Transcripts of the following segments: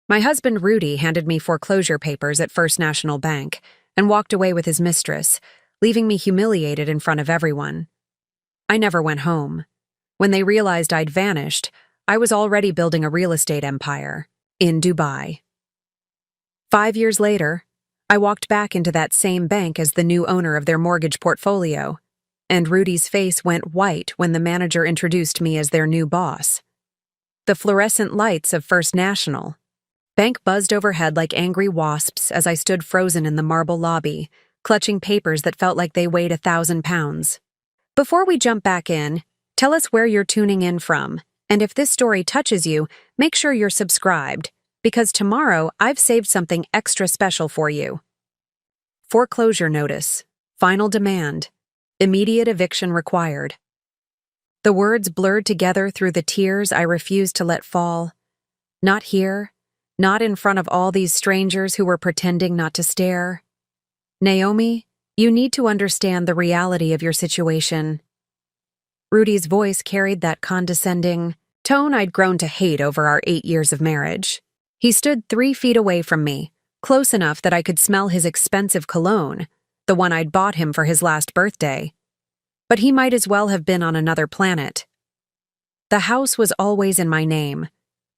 My husband Rudy handed me foreclosure papers at First National Bank and walked away with his mistress, leaving me humiliated in front of everyone. I never went home. When they realized I'd vanished, I was already building a real estate empire in Dubai. 5 years later, I walked back into that same bank as the new owner of their mortgage portfolio, and Rudy's face went white when the manager introduced me as their new boss. The fluorescent lights of First National Bank buzzed overhead like angry wasps as I stood frozen in the marble lobby, clutching papers that felt like they weighed 1,000 pounds. Before we jump back in, tell us where you're tuning in from, and if this story touches you, make sure you're subscribed, because tomorrow I've saved something extra special for you. Foreclosure notice, final demand, immediate eviction required. The words blurred together through the tears I refused to let fall. Not here. Not in front of all these strangers who were pretending not to stare. Naomi, you need to understand the reality of your situation. Rudy's voice carried that condescending tone I'd grown to hate over our 8 years of marriage. He stood 3 feet away from me, close enough that I could smell his expensive cologne, the one I'd bought him for his last birthday. But he might as well have been on another planet. The house was always in my name.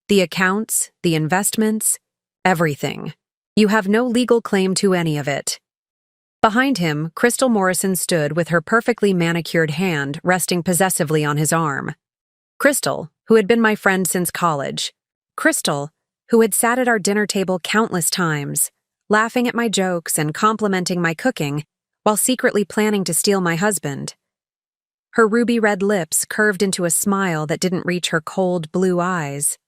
The accounts, the investments, everything. You have no legal claim to any of it. Behind him, Crystal Morrison stood with her perfectly manicured hand resting possessively on his arm. Crystal, who had been my friend since college. Crystal, who had sat at our dinner table countless times, laughing at my jokes and complimenting my cooking, while secretly planning to steal my husband. Her ruby red lips curved into a smile that didn't reach her cold blue eyes.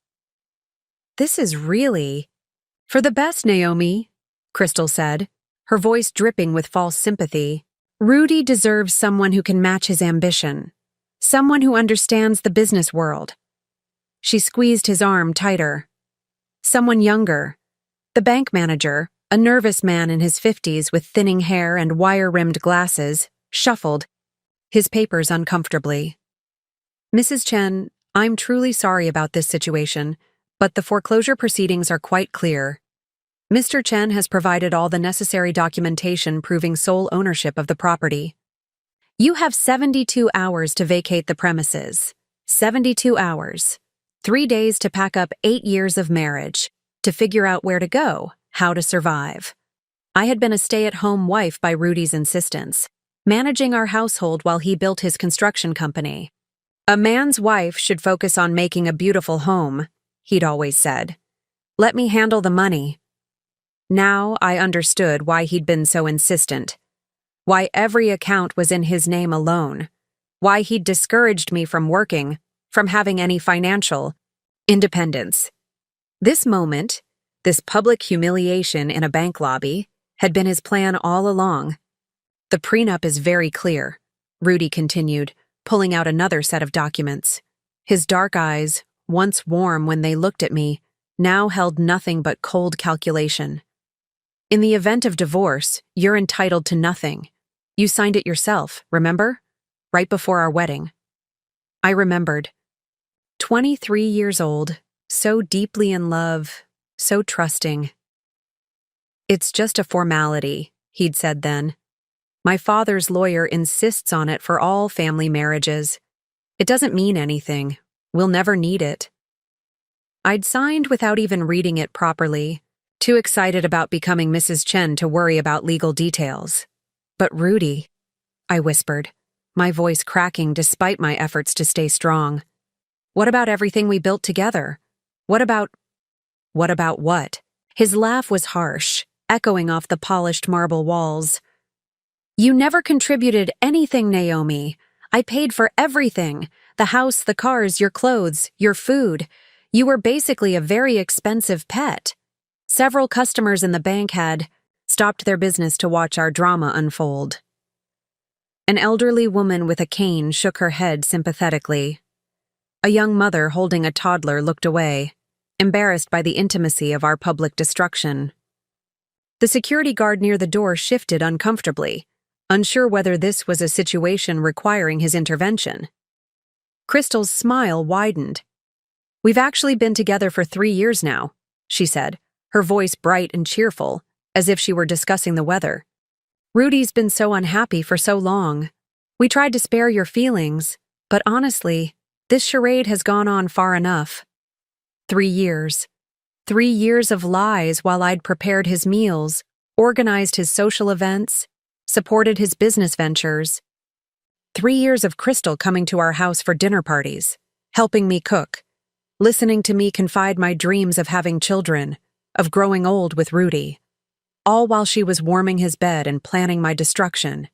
This is really for the best, Naomi, Crystal said, her voice dripping with false sympathy. Rudy deserves someone who can match his ambition, someone who understands the business world. She squeezed his arm tighter. Someone younger. The bank manager, a nervous man in his 50s with thinning hair and wire-rimmed glasses, shuffled his papers uncomfortably. Mrs. Chen, I'm truly sorry about this situation, but the foreclosure proceedings are quite clear. Mr. Chen has provided all the necessary documentation proving sole ownership of the property. You have 72 hours to vacate the premises. 72 hours. 3 days to pack up 8 years of marriage, to figure out where to go, how to survive. I had been a stay-at-home wife by Rudy's insistence, managing our household while he built his construction company. A man's wife should focus on making a beautiful home, he'd always said. Let me handle the money. Now I understood why he'd been so insistent. Why every account was in his name alone. Why he'd discouraged me from working, from having any financial independence. This moment, this public humiliation in a bank lobby, had been his plan all along. The prenup is very clear, Rudy continued, pulling out another set of documents. His dark eyes, once warm when they looked at me, now held nothing but cold calculation. In the event of divorce, you're entitled to nothing. You signed it yourself, remember? Right before our wedding. I remembered. 23 years old, so deeply in love, so trusting. It's just a formality, he'd said then. My father's lawyer insists on it for all family marriages. It doesn't mean anything. We'll never need it. I'd signed without even reading it properly, too excited about becoming Mrs. Chen to worry about legal details. But Rudy, I whispered, my voice cracking despite my efforts to stay strong. What about everything we built together? What about what? His laugh was harsh, echoing off the polished marble walls. You never contributed anything, Naomi. I paid for everything. The house, the cars, your clothes, your food. You were basically a very expensive pet. Several customers in the bank had stopped their business to watch our drama unfold. An elderly woman with a cane shook her head sympathetically. A young mother holding a toddler looked away, embarrassed by the intimacy of our public destruction. The security guard near the door shifted uncomfortably, unsure whether this was a situation requiring his intervention. Crystal's smile widened. We've actually been together for 3 years now. she said, her voice bright and cheerful, as if she were discussing the weather. Rudy's been so unhappy for so long. We tried to spare your feelings, but honestly, this charade has gone on far enough. 3 years. 3 years of lies while I'd prepared his meals, organized his social events, supported his business ventures. 3 years of Crystal coming to our house for dinner parties, helping me cook, listening to me confide my dreams of having children, of growing old with Rudy, all while she was warming his bed and planning my destruction.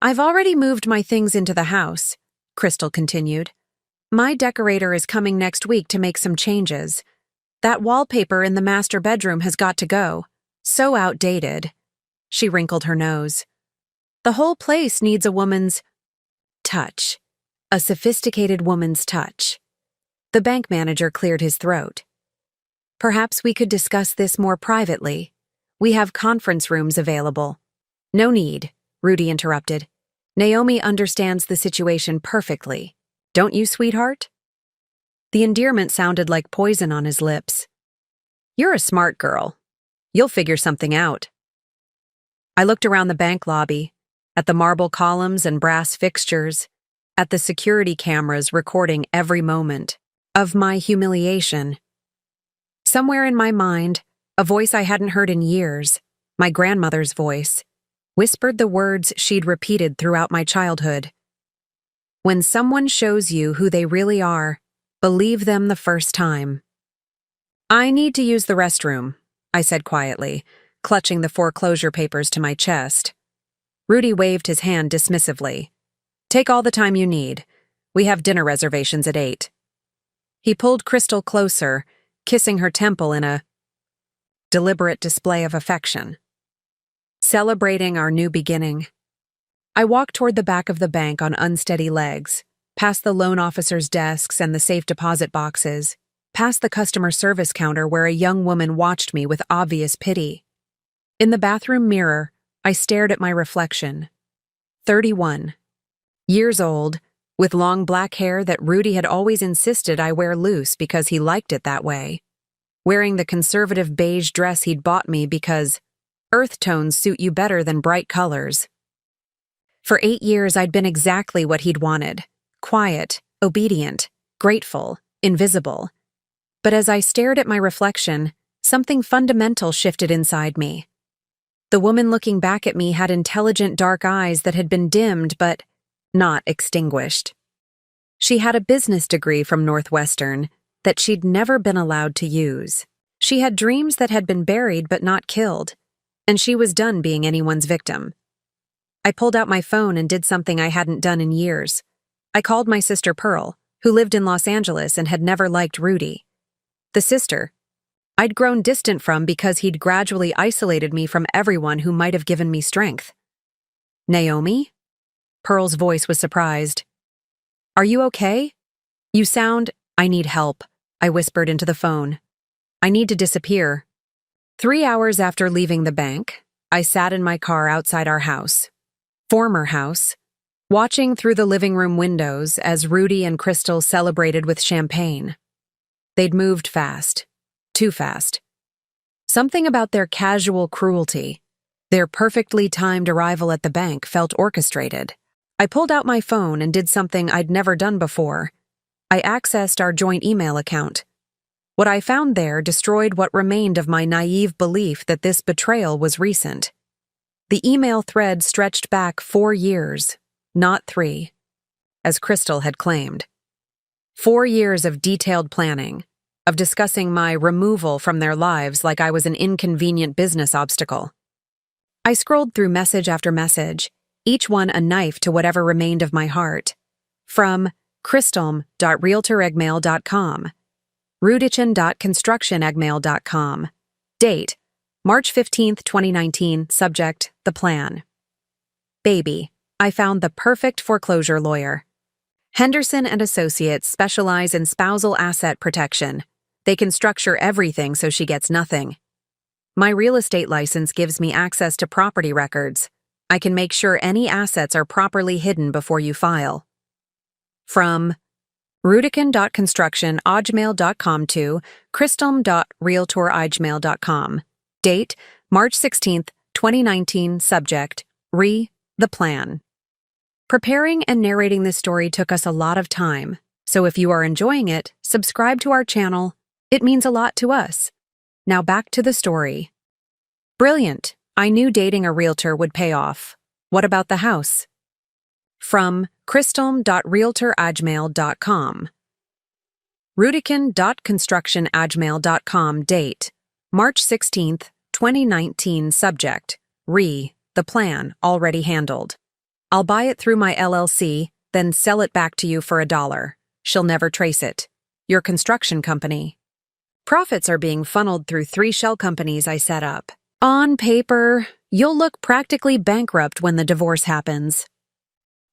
I've already moved my things into the house, Crystal continued. My decorator is coming next week to make some changes. That wallpaper in the master bedroom has got to go. So outdated. She wrinkled her nose. The whole place needs a woman's touch. A sophisticated woman's touch. The bank manager cleared his throat. Perhaps we could discuss this more privately. We have conference rooms available. No need, Rudy interrupted. Naomi understands the situation perfectly. Don't you, sweetheart? The endearment sounded like poison on his lips. You're a smart girl. You'll figure something out. I looked around the bank lobby, at the marble columns and brass fixtures, at the security cameras recording every moment of my humiliation. Somewhere in my mind, a voice I hadn't heard in years, my grandmother's voice, whispered the words she'd repeated throughout my childhood. When someone shows you who they really are, believe them the first time. I need to use the restroom, I said quietly, clutching the foreclosure papers to my chest. Rudy waved his hand dismissively. Take all the time you need. We have dinner reservations at 8. He pulled Crystal closer, kissing her temple in a deliberate display of affection. Celebrating our new beginning. I walked toward the back of the bank on unsteady legs, past the loan officer's desks and the safe deposit boxes, past the customer service counter where a young woman watched me with obvious pity. In the bathroom mirror, I stared at my reflection. 31. Years old, with long black hair that Rudy had always insisted I wear loose because he liked it that way. Wearing the conservative beige dress he'd bought me because earth tones suit you better than bright colors. For 8 years, I'd been exactly what he'd wanted. Quiet, obedient, grateful, invisible. But as I stared at my reflection, something fundamental shifted inside me. The woman looking back at me had intelligent dark eyes that had been dimmed but not extinguished. She had a business degree from Northwestern that she'd never been allowed to use. She had dreams that had been buried but not killed, and she was done being anyone's victim. I pulled out my phone and did something I hadn't done in years. I called my sister Pearl, who lived in Los Angeles and had never liked Rudy. The sister I'd grown distant from because he'd gradually isolated me from everyone who might have given me strength. Naomi? Pearl's voice was surprised. Are you okay? You sound, I need help, I whispered into the phone. I need to disappear. 3 hours after leaving the bank, I sat in my car outside our house. Former house, watching through the living room windows as Rudy and Crystal celebrated with champagne. They'd moved fast, too fast. Something about their casual cruelty, their perfectly timed arrival at the bank felt orchestrated. I pulled out my phone and did something I'd never done before. I accessed our joint email account. What I found there destroyed what remained of my naive belief that this betrayal was recent. The email thread stretched back 4 years, not 3, as Crystal had claimed. 4 years of detailed planning, of discussing my removal from their lives like I was an inconvenient business obstacle. I scrolled through message after message, each one a knife to whatever remained of my heart. From crystal.realtoregmail.com, rudichin.constructionegmail.com. Date, March 15th, 2019, subject, the plan. Baby, I found the perfect foreclosure lawyer. Henderson and Associates specialize in spousal asset protection. They can structure everything so she gets nothing. My real estate license gives me access to property records. I can make sure any assets are properly hidden before you file. From rudikin.construction@gmail.com to kristelm.realtor@gmail.com. Date, March 16th, 2019. Subject, the plan. Preparing and narrating this story took us a lot of time, so if you are enjoying it, subscribe to our channel. It means a lot to us. Now back to the story. Brilliant. I knew dating a realtor would pay off. What about the house? From kristelm.realtor@gmail.com. rudikin.construction@gmail.com. Date, March 16th, 2019. Subject, the plan, already handled. I'll buy it through my LLC, then sell it back to you for $1. She'll never trace it. Your construction company. Profits are being funneled through 3 shell companies I set up. On paper, you'll look practically bankrupt when the divorce happens.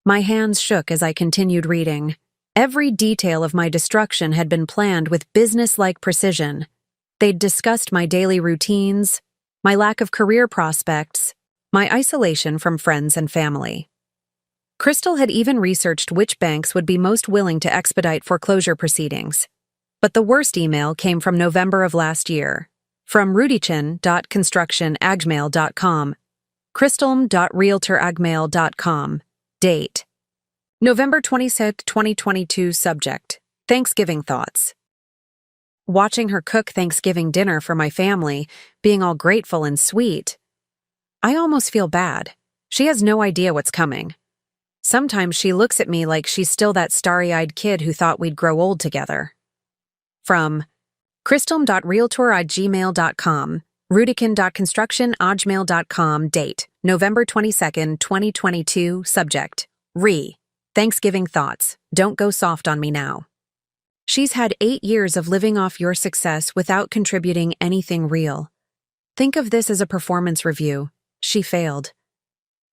My hands shook as I continued reading. Every detail of my destruction had been planned with business-like precision. They'd discussed my daily routines, my lack of career prospects, my isolation from friends and family. Crystal had even researched which banks would be most willing to expedite foreclosure proceedings. But the worst email came from November of last year, from rudikin.construction@gmail.com, kristelm.realtor@gmail.com. Date, November 26, 2022. Subject, Thanksgiving thoughts. Watching her cook Thanksgiving dinner for my family, being all grateful and sweet. I almost feel bad. She has no idea what's coming. Sometimes she looks at me like she's still that starry-eyed kid who thought we'd grow old together. From kristelm.realtor@gmail.com, rudikin.construction@gmail.com. Date, November 22nd, 2022. Subject, Thanksgiving thoughts. Don't go soft on me now. She's had 8 years of living off your success without contributing anything real. Think of this as a performance review. She failed.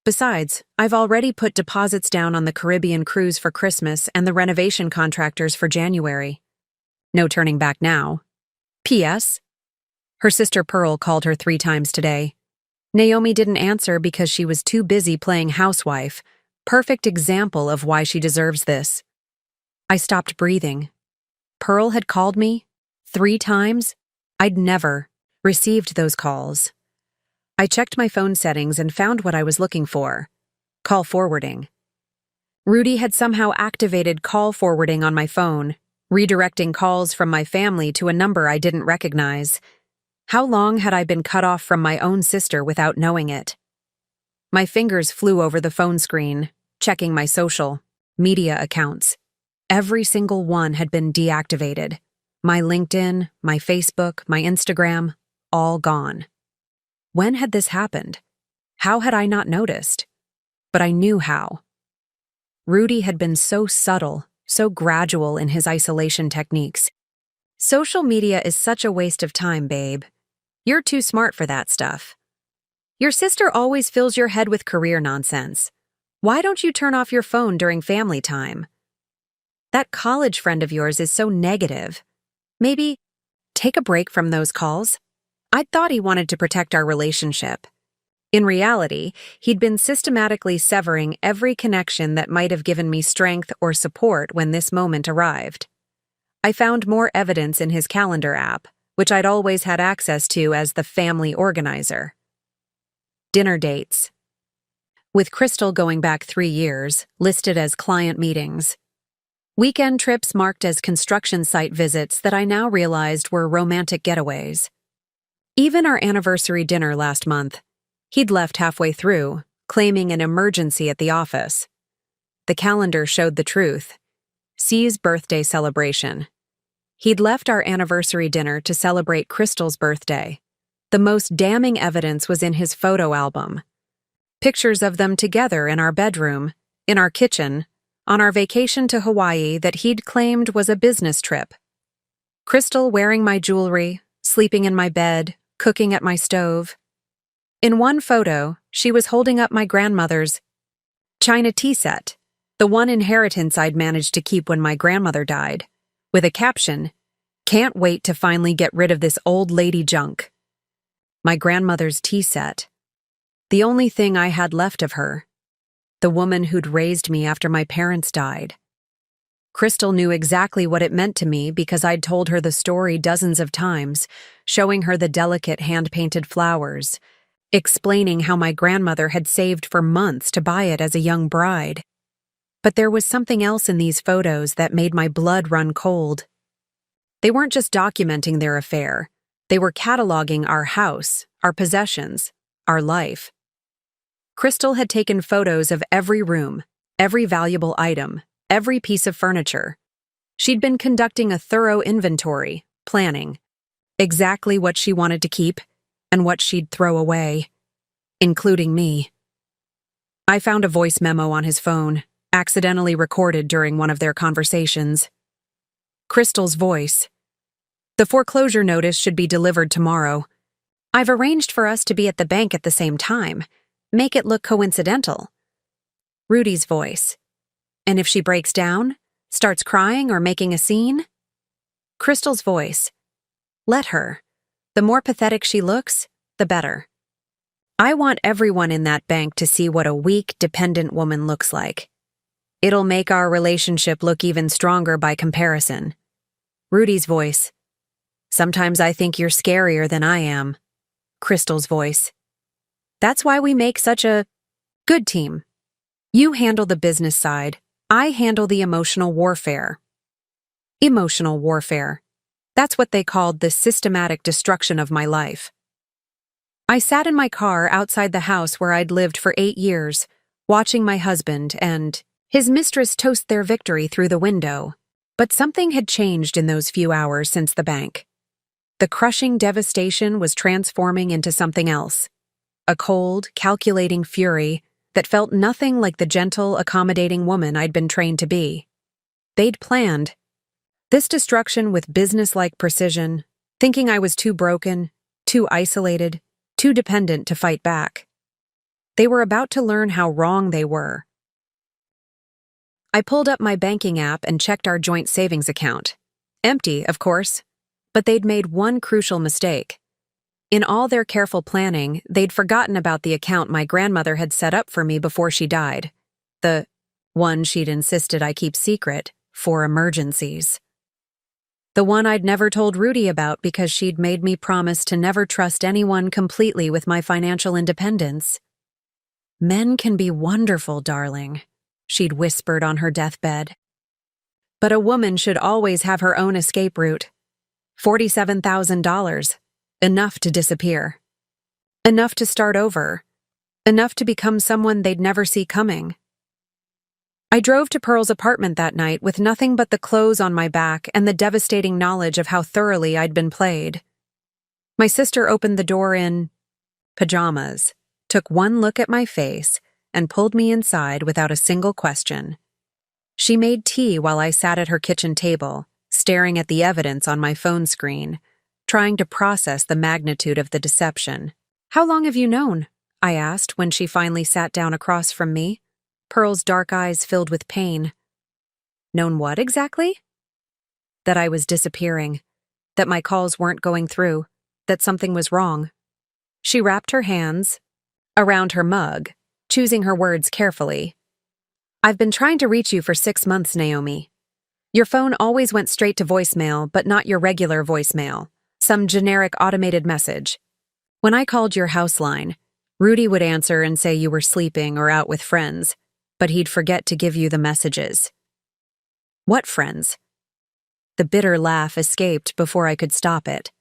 Besides, I've already put deposits down on the Caribbean cruise for Christmas and the renovation contractors for January. No turning back now. P.S. Her sister Pearl called her 3 times today. Naomi didn't answer because she was too busy playing housewife. Perfect example of why she deserves this. I stopped breathing. Pearl had called me 3 times? I'd never received those calls. I checked my phone settings and found what I was looking for. Call forwarding. Rudy had somehow activated call forwarding on my phone, redirecting calls from my family to a number I didn't recognize. How long had I been cut off from my own sister without knowing it? My fingers flew over the phone screen, checking my social media accounts. Every single one had been deactivated. My LinkedIn, my Facebook, my Instagram, all gone. When had this happened? How had I not noticed? But I knew how. Rudy had been so subtle, so gradual in his isolation techniques. Social media is such a waste of time, babe. You're too smart for that stuff. Your sister always fills your head with career nonsense. Why don't you turn off your phone during family time? That college friend of yours is so negative. Maybe take a break from those calls? I'd thought he wanted to protect our relationship. In reality, he'd been systematically severing every connection that might have given me strength or support when this moment arrived. I found more evidence in his calendar app, which I'd always had access to as the family organizer. Dinner dates. With Crystal going back 3 years, listed as client meetings. Weekend trips marked as construction site visits that I now realized were romantic getaways. Even our anniversary dinner last month, he'd left halfway through, claiming an emergency at the office. The calendar showed the truth. C's birthday celebration. He'd left our anniversary dinner to celebrate Crystal's birthday. The most damning evidence was in his photo album. Pictures of them together in our bedroom, in our kitchen, on our vacation to Hawaii that he'd claimed was a business trip. Crystal wearing my jewelry, sleeping in my bed, cooking at my stove. In one photo, she was holding up my grandmother's china tea set, the one inheritance I'd managed to keep when my grandmother died, with a caption, "Can't wait to finally get rid of this old lady junk." My grandmother's tea set. The only thing I had left of her. The woman who'd raised me after my parents died. Crystal knew exactly what it meant to me because I'd told her the story dozens of times, showing her the delicate hand-painted flowers, explaining how my grandmother had saved for months to buy it as a young bride. But there was something else in these photos that made my blood run cold. They weren't just documenting their affair. They were cataloging our house, our possessions, our life. Crystal had taken photos of every room, every valuable item, every piece of furniture. She'd been conducting a thorough inventory, planning exactly what she wanted to keep and what she'd throw away, including me. I found a voice memo on his phone, accidentally recorded during one of their conversations. Crystal's voice. "The foreclosure notice should be delivered tomorrow. I've arranged for us to be at the bank at the same time. Make it look coincidental." Rudy's voice. "And if she breaks down, starts crying or making a scene?" Crystal's voice. "Let her. The more pathetic she looks, the better. I want everyone in that bank to see what a weak, dependent woman looks like. It'll make our relationship look even stronger by comparison." Rudy's voice. "Sometimes I think you're scarier than I am." Crystal's voice. "That's why we make such a good team. You handle the business side, I handle the emotional warfare." Emotional warfare. That's what they called the systematic destruction of my life. I sat in my car outside the house where I'd lived for 8 years, watching my husband and his mistress toast their victory through the window. But something had changed in those few hours since the bank. The crushing devastation was transforming into something else. A cold, calculating fury that felt nothing like the gentle, accommodating woman I'd been trained to be. They'd planned this destruction with business-like precision, thinking I was too broken, too isolated, too dependent to fight back. They were about to learn how wrong they were. I pulled up my banking app and checked our joint savings account. Empty, of course, but they'd made one crucial mistake. In all their careful planning, they'd forgotten about the account my grandmother had set up for me before she died. The one she'd insisted I keep secret for emergencies. The one I'd never told Rudy about because she'd made me promise to never trust anyone completely with my financial independence. "Men can be wonderful, darling," she'd whispered on her deathbed. "But a woman should always have her own escape route. $47,000. Enough to disappear. Enough to start over. Enough to become someone they'd never see coming." I drove to Pearl's apartment that night with nothing but the clothes on my back and the devastating knowledge of how thoroughly I'd been played. My sister opened the door in pajamas, took one look at my face, and pulled me inside without a single question. She made tea while I sat at her kitchen table, staring at the evidence on my phone screen, trying to process the magnitude of the deception. "How long have you known?" I asked when she finally sat down across from me, Pearl's dark eyes filled with pain. "Known what exactly?" "That I was disappearing, that my calls weren't going through, that something was wrong." She wrapped her hands around her mug, choosing her words carefully. "I've been trying to reach you for 6 months, Naomi. Your phone always went straight to voicemail, but not your regular voicemail, some generic automated message. When I called your house line, Rudy would answer and say you were sleeping or out with friends, but he'd forget to give you the messages." "What friends?" The bitter laugh escaped before I could stop it.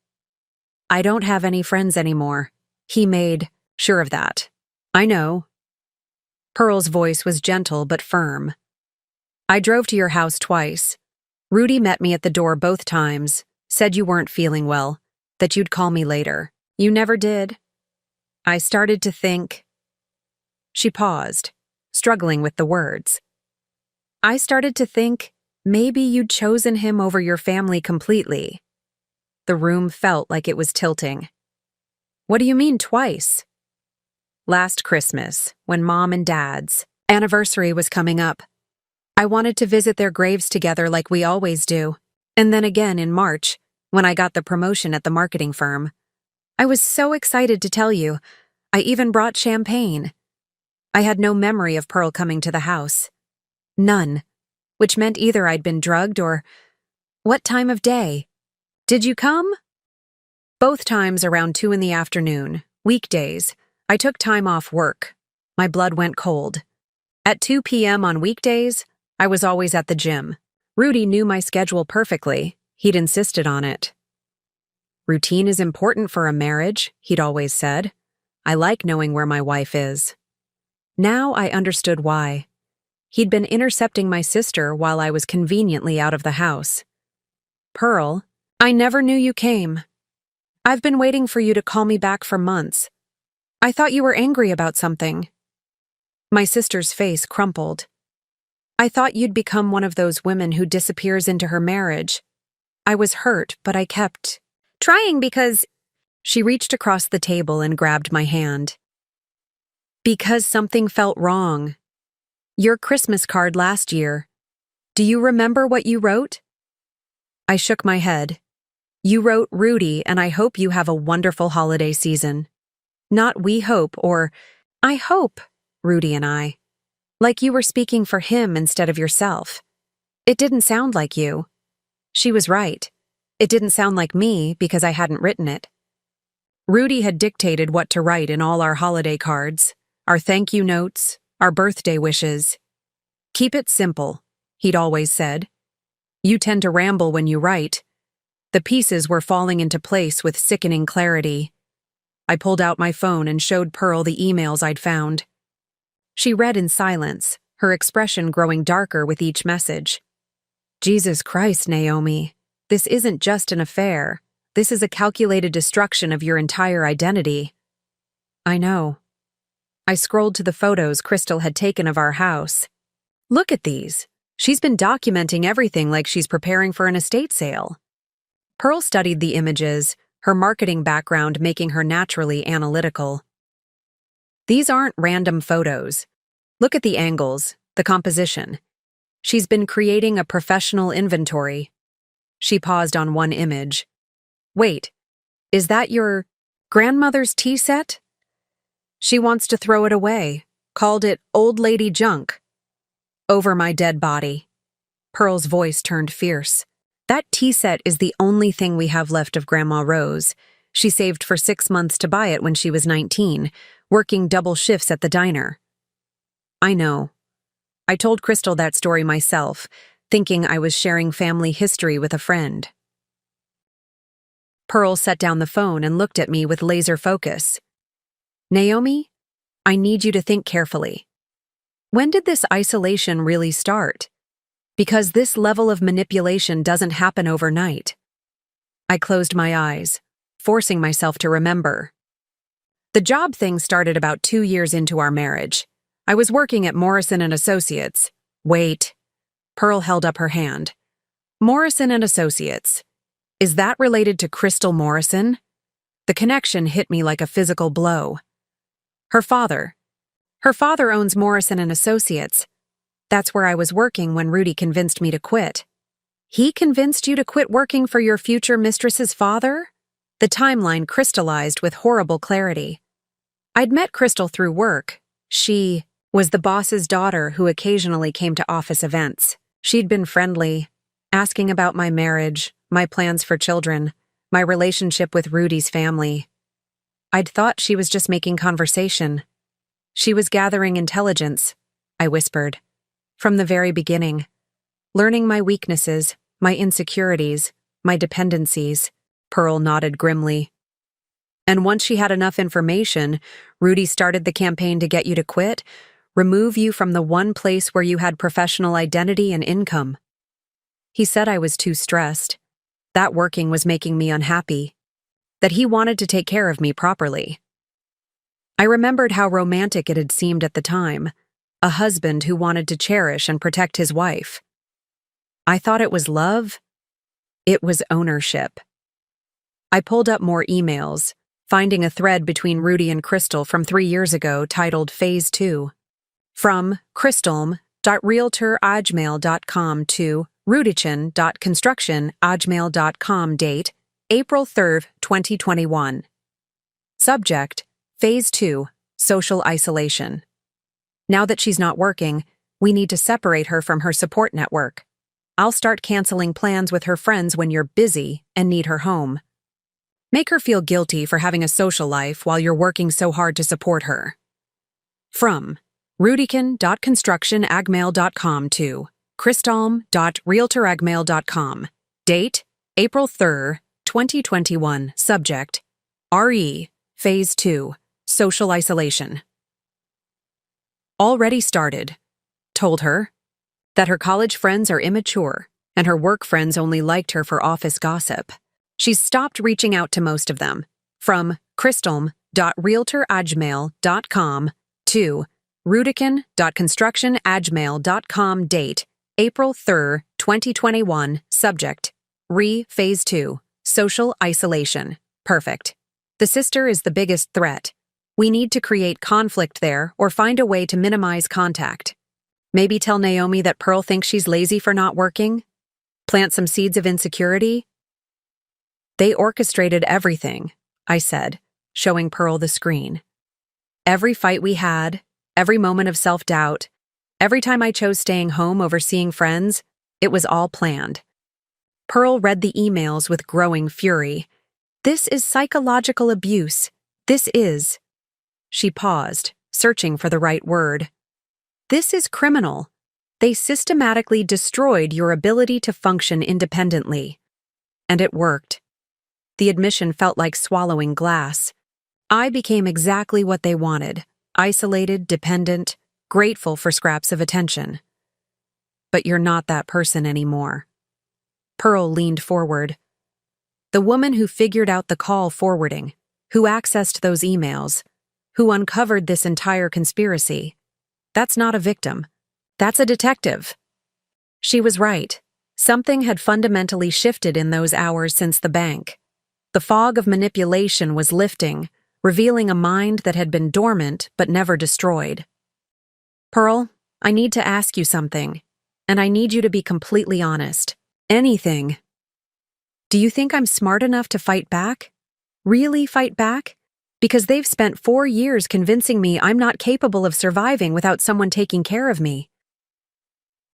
"I don't have any friends anymore. He made sure of that." "I know." Pearl's voice was gentle but firm. "I drove to your house twice. Rudy met me at the door both times, said you weren't feeling well, that you'd call me later. You never did. I started to think—" She paused, struggling with the words. "I started to think maybe you'd chosen him over your family completely." The room felt like it was tilting. "What do you mean twice?" "Last Christmas, when Mom and Dad's anniversary was coming up. I wanted to visit their graves together like we always do. And then again in March, when I got the promotion at the marketing firm. I was so excited to tell you. I even brought champagne. I had no memory of Pearl coming to the house. None. which meant either I'd been drugged or, "What time of day? Did you come?" Both times around 2 in the afternoon, weekdays, I took time off work. My blood went cold. At 2 p.m. on weekdays, I was always at the gym. Rudy knew my schedule perfectly. He'd insisted on it. "Routine is important for a marriage," he'd always said. "I like knowing where my wife is." Now I understood why. He'd been intercepting my sister while I was conveniently out of the house. "Pearl, I never knew you came. I've been waiting for you to call me back for months. I thought you were angry about something." My sister's face crumpled. "I thought you'd become one of those women who disappears into her marriage. I was hurt, but I kept trying because—" She reached across the table and grabbed my hand. "Because something felt wrong. Your Christmas card last year. Do you remember what you wrote?" I shook my head. "You wrote, 'Rudy, and I hope you have a wonderful holiday season.' Not 'we hope' or 'I hope,' Rudy and I. Like you were speaking for him instead of yourself. It didn't sound like you." She was right. It didn't sound like me because I hadn't written it. Rudy had dictated what to write in all our holiday cards, our thank you notes, our birthday wishes. "Keep it simple," he'd always said. "You tend to ramble when you write." The pieces were falling into place with sickening clarity. I pulled out my phone and showed Pearl the emails I'd found. She read in silence, her expression growing darker with each message. "Jesus Christ, Naomi. This isn't just an affair. This is a calculated destruction of your entire identity." "I know." I scrolled to the photos Crystal had taken of our house. "Look at these. She's been documenting everything like she's preparing for an estate sale." Pearl studied the images, her marketing background making her naturally analytical. "These aren't random photos. Look at the angles, the composition. She's been creating a professional inventory." She paused on one image. "Wait, is that your grandmother's tea set? She wants to throw it away, called it old lady junk." "Over my dead body." Pearl's voice turned fierce. "That tea set is the only thing we have left of Grandma Rose. She saved for 6 months to buy it when she was 19, working double shifts at the diner." "I know." I told Crystal that story myself, thinking I was sharing family history with a friend. Pearl set down the phone and looked at me with laser focus. "Naomi, I need you to think carefully. When did this isolation really start? Because this level of manipulation doesn't happen overnight." I closed my eyes, forcing myself to remember. The job thing started about 2 years into our marriage. I was working at Morrison & Associates. Wait. Pearl held up her hand. "Morrison & Associates. Is that related to Crystal Morrison?" The connection hit me like a physical blow. Her father owns Morrison & Associates. That's where I was working when Rudy convinced me to quit. "He convinced you to quit working for your future mistress's father?" The timeline crystallized with horrible clarity. I'd met Crystal through work. She was the boss's daughter who occasionally came to office events. She'd been friendly, asking about my marriage, my plans for children, my relationship with Rudy's family. I'd thought she was just making conversation. "She was gathering intelligence," I whispered. "From the very beginning. Learning my weaknesses, my insecurities, my dependencies." Pearl nodded grimly. "And once she had enough information, Rudy started the campaign to get you to quit, remove you from the one place where you had professional identity and income. He said I was too stressed, that working was making me unhappy, that he wanted to take care of me properly." I remembered how romantic it had seemed at the time, a husband who wanted to cherish and protect his wife. I thought it was love. It was ownership. I pulled up more emails, finding a thread between Rudy and Crystal from 3 years ago titled Phase 2. From crystalm.realtorajmail.com to rudichin.construction@gmail.com. Date, April 3rd, 2021. Subject, Phase 2, Social Isolation. Now that she's not working, We need to separate her from her support network. I'll start canceling plans with her friends when you're busy and need her home. Make her feel guilty for having a social life while you're working so hard to support her. From rudikin.constructionagmail.com to kristalm.realtoragmail.com. Date, April 3rd, 2021. Subject, RE, Phase 2, Social Isolation. Already started. Told her that her college friends are immature and her work friends only liked her for office gossip. She's stopped reaching out to most of them. From kristalm.realtoragmail.com to rudikin.constructionagmail.com. Date, April 3rd, 2021. Subject, Phase 2, Social Isolation. Perfect. The sister is the biggest threat. We need to create conflict there or find a way to minimize contact. Maybe tell Naomi that Pearl thinks she's lazy for not working? Plant some seeds of insecurity? They orchestrated everything, I said, showing Pearl the screen. Every fight we had, every moment of self-doubt, every time I chose staying home over seeing friends, it was all planned. Pearl read the emails with growing fury. This is psychological abuse. This is. She paused, searching for the right word. This is criminal. They systematically destroyed your ability to function independently. And it worked. The admission felt like swallowing glass. I became exactly what they wanted, isolated, dependent, grateful for scraps of attention. But you're not that person anymore. Pearl leaned forward. The woman who figured out the call forwarding, who accessed those emails, who uncovered this entire conspiracy. That's not a victim. That's a detective. She was right. Something had fundamentally shifted in those hours since the bank. The fog of manipulation was lifting, revealing a mind that had been dormant but never destroyed. Pearl, I need to ask you something, and I need you to be completely honest. Anything. Do you think I'm smart enough to fight back? Really fight back? Because they've spent 4 years convincing me I'm not capable of surviving without someone taking care of me.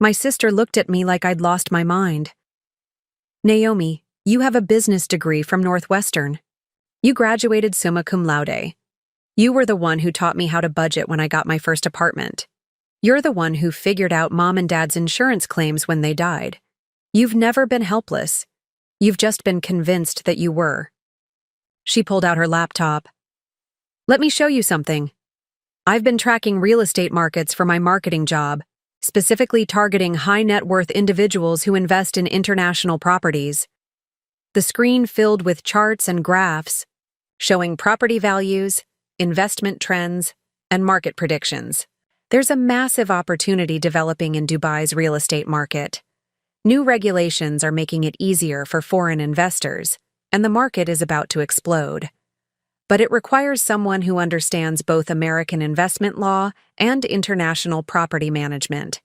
My sister looked at me like I'd lost my mind. Naomi, you have a business degree from Northwestern. You graduated summa cum laude. You were the one who taught me how to budget when I got my first apartment. You're the one who figured out Mom and Dad's insurance claims when they died. You've never been helpless. You've just been convinced that you were. She pulled out her laptop. Let me show you something. I've been tracking real estate markets for my marketing job, specifically targeting high-net-worth individuals who invest in international properties. The screen filled with charts and graphs, showing property values, investment trends, and market predictions. There's a massive opportunity developing in Dubai's real estate market. New regulations are making it easier for foreign investors, and the market is about to explode. But it requires someone who understands both American investment law and international property management.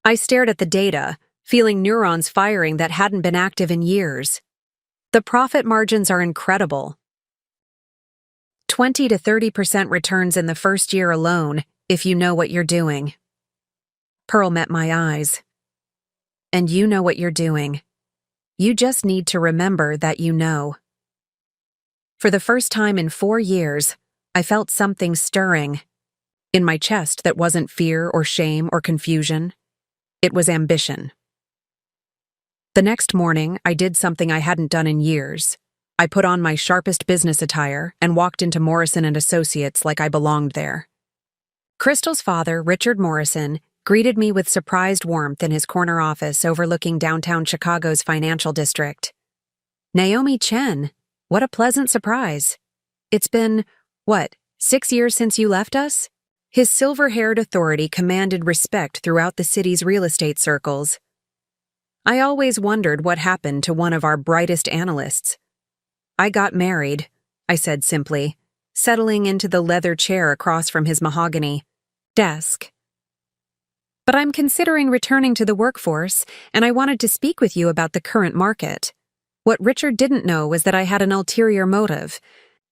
I stared at the data, feeling neurons firing that hadn't been active in years. The profit margins are incredible. 20 to 30% returns in the first year alone, if you know what you're doing. Pearl met my eyes. And you know what you're doing. You just need to remember that you know. For the first time in 4 years, I felt something stirring. In my chest that wasn't fear or shame or confusion. It was ambition. The next morning, I did something I hadn't done in years. I put on my sharpest business attire and walked into Morrison & Associates like I belonged there. Crystal's father, Richard Morrison, greeted me with surprised warmth in his corner office overlooking downtown Chicago's financial district. Naomi Chen, what a pleasant surprise. It's been, 6 years since you left us? His silver-haired authority commanded respect throughout the city's real estate circles. I always wondered what happened to one of our brightest analysts. I got married, I said simply, settling into the leather chair across from his mahogany desk. But I'm considering returning to the workforce, and I wanted to speak with you about the current market. What Richard didn't know was that I had an ulterior motive.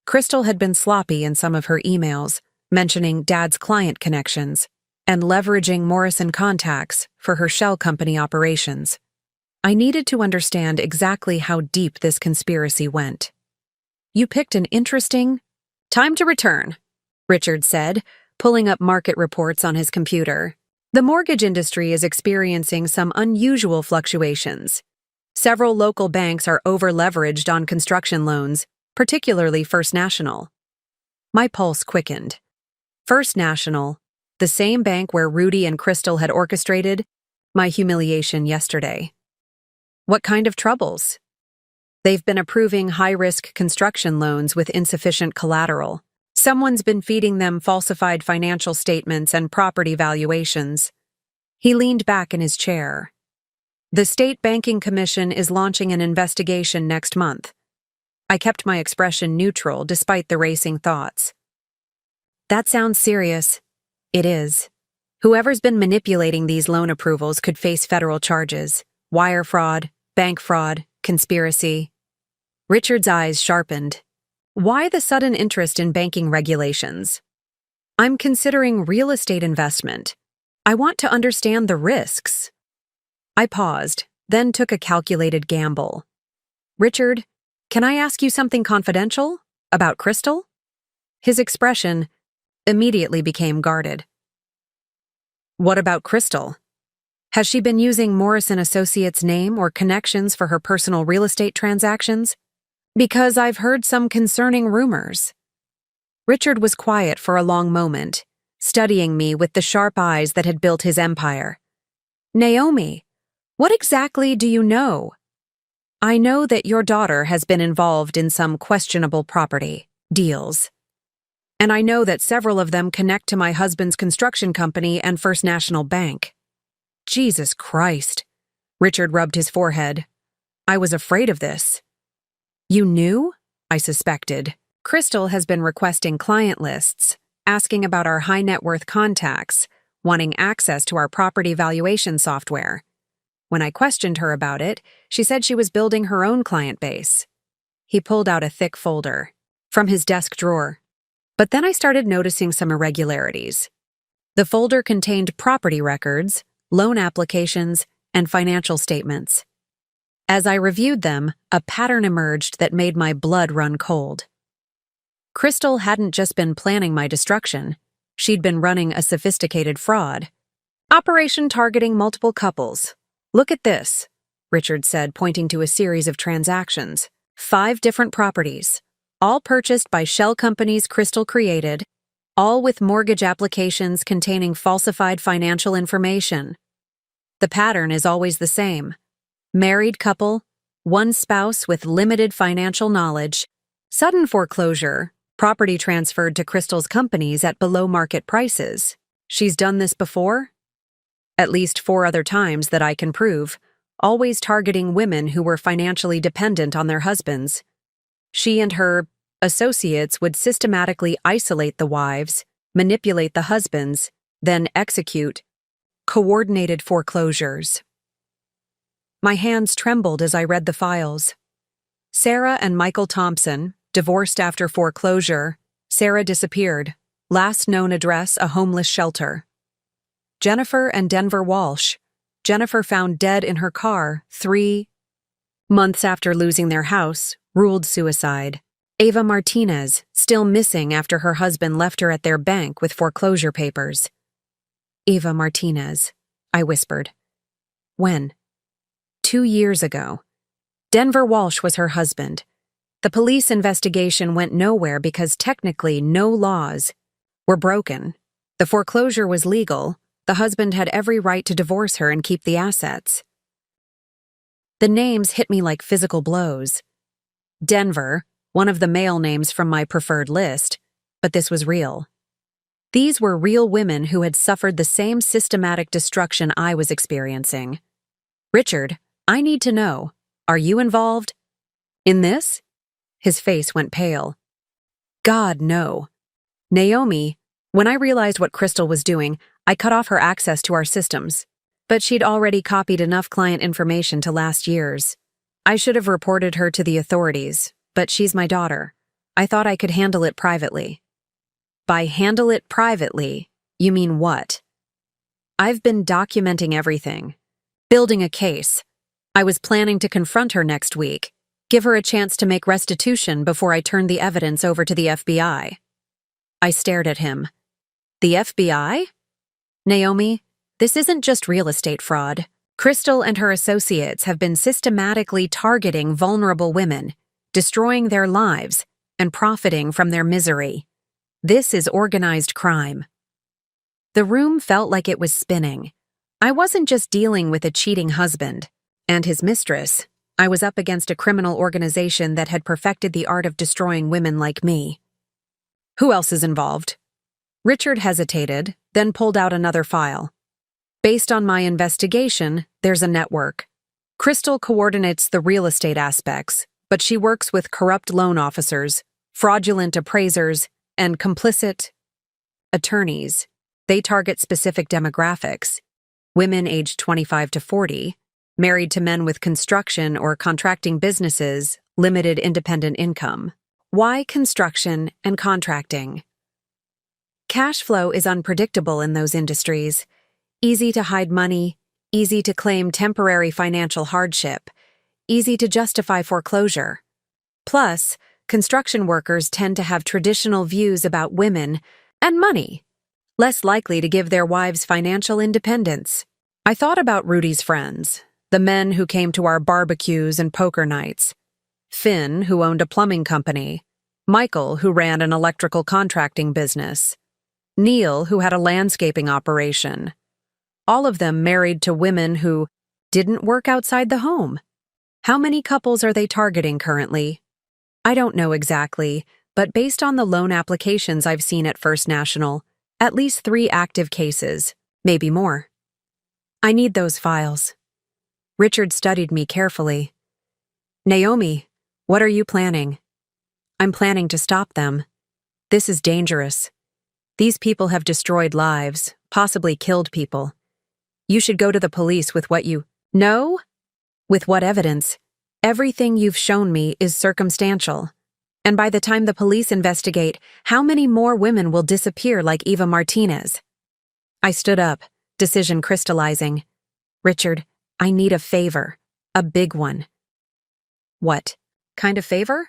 Crystal had been sloppy in some of her emails, mentioning Dad's client connections. and leveraging Morrison contacts for her shell company operations. I needed to understand exactly how deep this conspiracy went. You picked an interesting... Time to return, Richard said, pulling up market reports on his computer. The mortgage industry is experiencing some unusual fluctuations. Several local banks are over-leveraged on construction loans, particularly First National. My pulse quickened. First National, the same bank where Rudy and Crystal had orchestrated my humiliation yesterday. What kind of troubles? They've been approving high-risk construction loans with insufficient collateral. Someone's been feeding them falsified financial statements and property valuations. He leaned back in his chair. The State Banking Commission is launching an investigation next month. I kept my expression neutral despite the racing thoughts. That sounds serious. It is. Whoever's been manipulating these loan approvals could face federal charges: wire fraud, bank fraud, conspiracy. Richard's eyes sharpened. Why the sudden interest in banking regulations? I'm considering real estate investment. I want to understand the risks. I paused, then took a calculated gamble. Richard, can I ask you something confidential? About Crystal? His expression immediately became guarded. What about Crystal? Has she been using Morrison Associates' name or connections for her personal real estate transactions? Because I've heard some concerning rumors. Richard was quiet for a long moment, studying me with the sharp eyes that had built his empire. Naomi, what exactly do you know? I know that your daughter has been involved in some questionable property deals. And I know that several of them connect to my husband's construction company and First National Bank. Jesus Christ. Richard rubbed his forehead. I was afraid of this. You knew? I suspected. Crystal has been requesting client lists, asking about our high-net-worth contacts, wanting access to our property valuation software. When I questioned her about it, she said she was building her own client base. He pulled out a thick folder from his desk drawer. But then I started noticing some irregularities. The folder contained property records, loan applications, and financial statements. As I reviewed them, a pattern emerged that made my blood run cold. Crystal hadn't just been planning my destruction. She'd been running a sophisticated fraud. Operation targeting multiple couples. Look at this, Richard said, pointing to a series of transactions. 5 different properties, all purchased by shell companies Crystal created, all with mortgage applications containing falsified financial information. The pattern is always the same. Married couple, one spouse with limited financial knowledge, sudden foreclosure, property transferred to Crystal's companies at below-market prices. She's done this before? At least 4 other times that I can prove, always targeting women who were financially dependent on their husbands. She and her associates would systematically isolate the wives, manipulate the husbands, then execute coordinated foreclosures. My hands trembled as I read the files. Sarah and Michael Thompson, divorced after foreclosure. Sarah disappeared. Last known address, a homeless shelter. Jennifer and Denver Walsh. Jennifer found dead in her car 3 months after losing their house, ruled suicide. Ava Martinez, still missing after her husband left her at their bank with foreclosure papers. Ava Martinez, I whispered. When? 2 years ago. Denver Walsh was her husband. The police investigation went nowhere because technically no laws were broken. The foreclosure was legal. The husband had every right to divorce her and keep the assets. The names hit me like physical blows. Denver, one of the male names from my preferred list, but this was real. These were real women who had suffered the same systematic destruction I was experiencing. Richard, I need to know, are you involved in this? His face went pale. God, no. Naomi, when I realized what Crystal was doing, I cut off her access to our systems. But she'd already copied enough client information to last years. I should have reported her to the authorities, but she's my daughter. I thought I could handle it privately. By handle it privately, you mean what? I've been documenting everything, building a case. I was planning to confront her next week, give her a chance to make restitution before I turned the evidence over to the FBI. I stared at him. The FBI? Naomi, this isn't just real estate fraud. Crystal and her associates have been systematically targeting vulnerable women, destroying their lives, and profiting from their misery. This is organized crime. The room felt like it was spinning. I wasn't just dealing with a cheating husband and his mistress. I was up against a criminal organization that had perfected the art of destroying women like me. Who else is involved? Richard hesitated, then pulled out another file. Based on my investigation, there's a network. Crystal coordinates the real estate aspects, but she works with corrupt loan officers, fraudulent appraisers, and complicit attorneys. They target specific demographics: women aged 25 to 40, married to men with construction or contracting businesses, limited independent income. Why construction and contracting? Cash flow is unpredictable in those industries. Easy to hide money, easy to claim temporary financial hardship, easy to justify foreclosure. Plus, construction workers tend to have traditional views about women and money, less likely to give their wives financial independence. I thought about Rudy's friends, the men who came to our barbecues and poker nights. Finn, who owned a plumbing company. Michael, who ran an electrical contracting business. Neil, who had a landscaping operation. All of them married to women who didn't work outside the home. How many couples are they targeting currently? I don't know exactly, but based on the loan applications I've seen at First National, at least 3 active cases, maybe more. I need those files. Richard studied me carefully. Naomi, what are you planning? I'm planning to stop them. This is dangerous. These people have destroyed lives, possibly killed people. You should go to the police with what you know? With what evidence? Everything you've shown me is circumstantial. And by the time the police investigate, how many more women will disappear like Eva Martinez? I stood up, decision crystallizing. Richard, I need a favor. A big one. What kind of favor?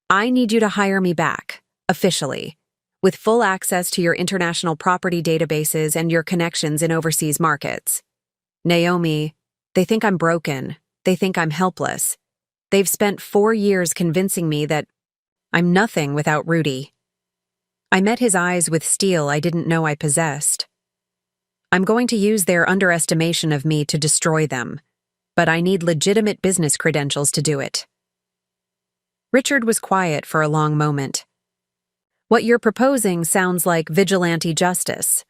I need you to hire me back, officially, with full access to your international property databases and your connections in overseas markets. Naomi, they think I'm broken. They think I'm helpless. They've spent 4 years convincing me that I'm nothing without Rudy. I met his eyes with steel I didn't know I possessed. I'm going to use their underestimation of me to destroy them, but I need legitimate business credentials to do it. Richard was quiet for a long moment. What you're proposing sounds like vigilante justice.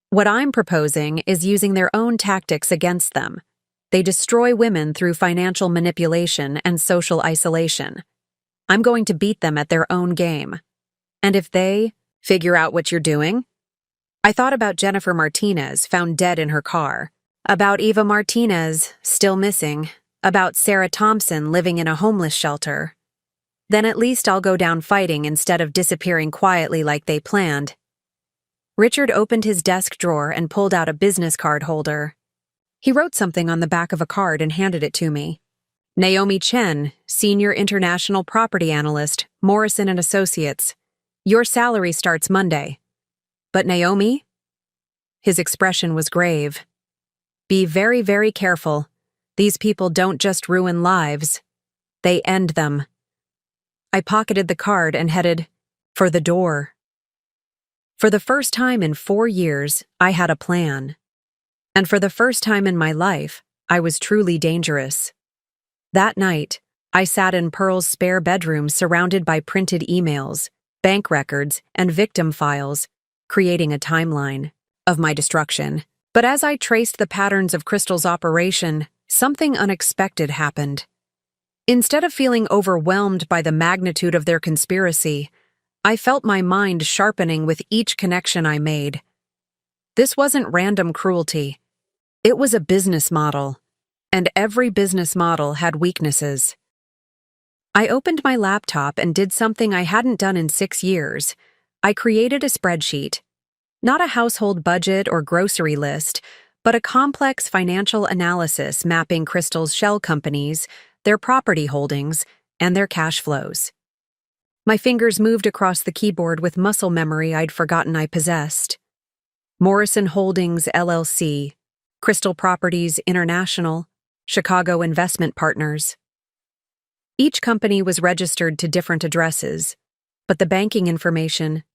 What I'm proposing is using their own tactics against them. They destroy women through financial manipulation and social isolation. I'm going to beat them at their own game. And if they figure out what you're doing? I thought about Jennifer Martinez, found dead in her car. About Eva Martinez, still missing. About Sarah Thompson living in a homeless shelter. Then at least I'll go down fighting instead of disappearing quietly like they planned. Richard opened his desk drawer and pulled out a business card holder. He wrote something on the back of a card and handed it to me. Naomi Chen, Senior International Property Analyst, Morrison & Associates. Your salary starts Monday. But Naomi? His expression was grave. Be very, very careful. These people don't just ruin lives. They end them. I pocketed the card and headed for the door. For the first time in 4 years, I had a plan. And for the first time in my life, I was truly dangerous. That night, I sat in Pearl's spare bedroom surrounded by printed emails, bank records, and victim files, creating a timeline of my destruction. But as I traced the patterns of Crystal's operation, something unexpected happened. Instead of feeling overwhelmed by the magnitude of their conspiracy, I felt my mind sharpening with each connection I made. This wasn't random cruelty. It was a business model, and every business model had weaknesses. I opened my laptop and did something I hadn't done in 6 years. I created a spreadsheet. Not a household budget or grocery list, but a complex financial analysis mapping Crystal's shell companies, their property holdings, and their cash flows. My fingers moved across the keyboard with muscle memory I'd forgotten I possessed. Morrison Holdings, LLC, Crystal Properties International, Chicago Investment Partners. Each company was registered to different addresses, but the banking information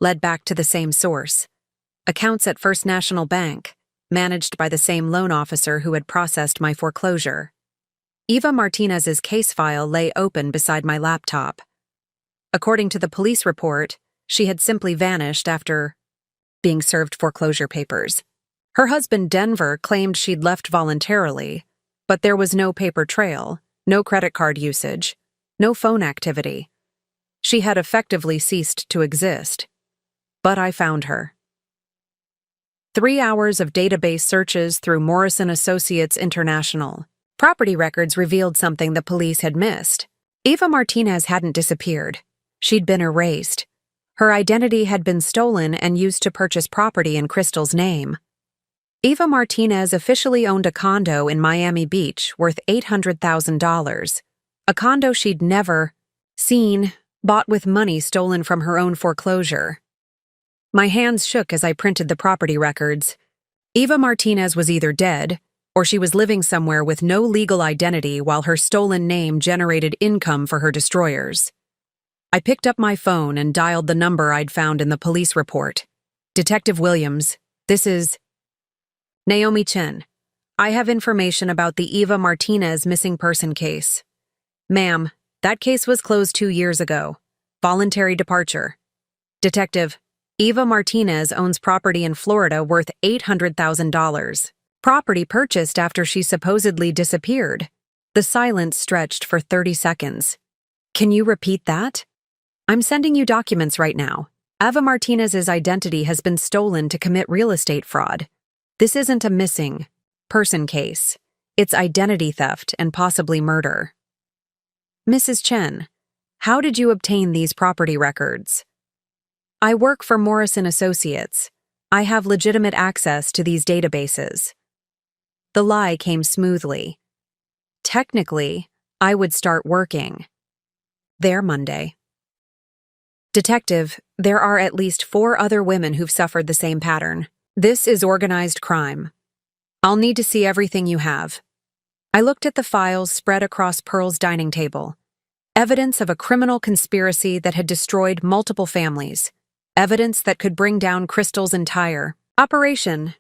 led back to the same source. Accounts at First National Bank, managed by the same loan officer who had processed my foreclosure. Eva Martinez's case file lay open beside my laptop. According to the police report, she had simply vanished after being served foreclosure papers. Her husband, Denver, claimed she'd left voluntarily, but there was no paper trail, no credit card usage, no phone activity. She had effectively ceased to exist. But I found her. 3 hours of database searches through Morrison Associates International. Property records revealed something the police had missed. Eva Martinez hadn't disappeared. She'd been erased. Her identity had been stolen and used to purchase property in Crystal's name. Eva Martinez officially owned a condo in Miami Beach worth $800,000. A condo she'd never seen, bought with money stolen from her own foreclosure. My hands shook as I printed the property records. Eva Martinez was either dead, or she was living somewhere with no legal identity while her stolen name generated income for her destroyers. I picked up my phone and dialed the number I'd found in the police report. Detective Williams, this is Naomi Chen. I have information about the Eva Martinez missing person case. Ma'am, that case was closed 2 years ago. Voluntary departure. Detective, Eva Martinez owns property in Florida worth $800,000. Property purchased after she supposedly disappeared. The silence stretched for 30 seconds. Can you repeat that? I'm sending you documents right now. Eva Martinez's identity has been stolen to commit real estate fraud. This isn't a missing person case. It's identity theft and possibly murder. Mrs. Chen, how did you obtain these property records? I work for Morrison Associates. I have legitimate access to these databases. The lie came smoothly. Technically, I would start working there Monday. Detective, there are at least 4 other women who've suffered the same pattern. This is organized crime. I'll need to see everything you have. I looked at the files spread across Pearl's dining table. Evidence of a criminal conspiracy that had destroyed multiple families. Evidence that could bring down Crystal's entire operation.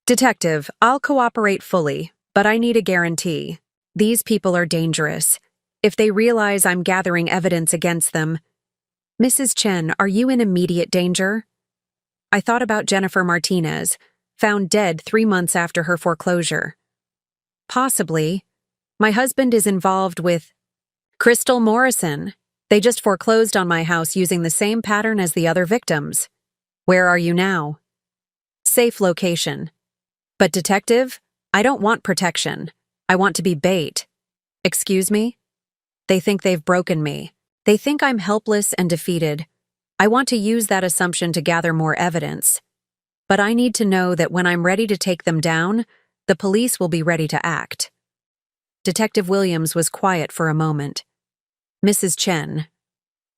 Detective, I'll cooperate fully, but I need a guarantee. These people are dangerous. If they realize I'm gathering evidence against them. Mrs. Chen, are you in immediate danger? I thought about Jennifer Martinez, found dead 3 months after her foreclosure. Possibly. My husband is involved with Crystal Morrison. They just foreclosed on my house using the same pattern as the other victims. Where are you now? Safe location. But detective, I don't want protection. I want to be bait. Excuse me? They think they've broken me. They think I'm helpless and defeated. I want to use that assumption to gather more evidence. But I need to know that when I'm ready to take them down, the police will be ready to act. Detective Williams was quiet for a moment. Mrs. Chen.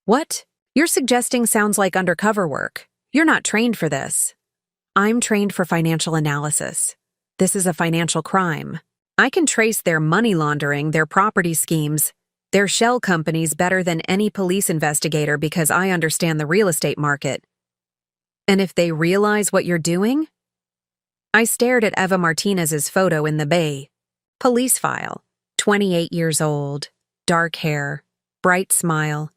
What? You're suggesting sounds like undercover work. You're not trained for this. I'm trained for financial analysis. This is a financial crime. I can trace their money laundering, their property schemes, their shell companies better than any police investigator because I understand the real estate market. And if they realize what you're doing? I stared at Eva Martinez's photo in the bay. Police file. 28 years old. Dark hair. Bright smile.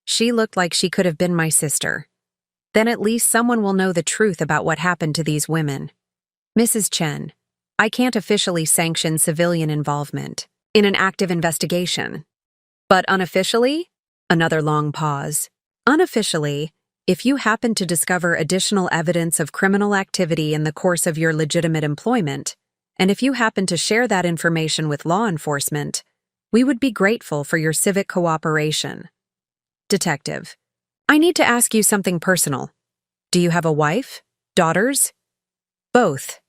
She looked like she could have been my sister. Then at least someone will know the truth about what happened to these women. Mrs. Chen, I can't officially sanction civilian involvement in an active investigation. But unofficially? Another long pause. Unofficially, if you happen to discover additional evidence of criminal activity in the course of your legitimate employment, and if you happen to share that information with law enforcement, we would be grateful for your civic cooperation. Detective, I need to ask you something personal. Do you have a wife? Daughters? Both.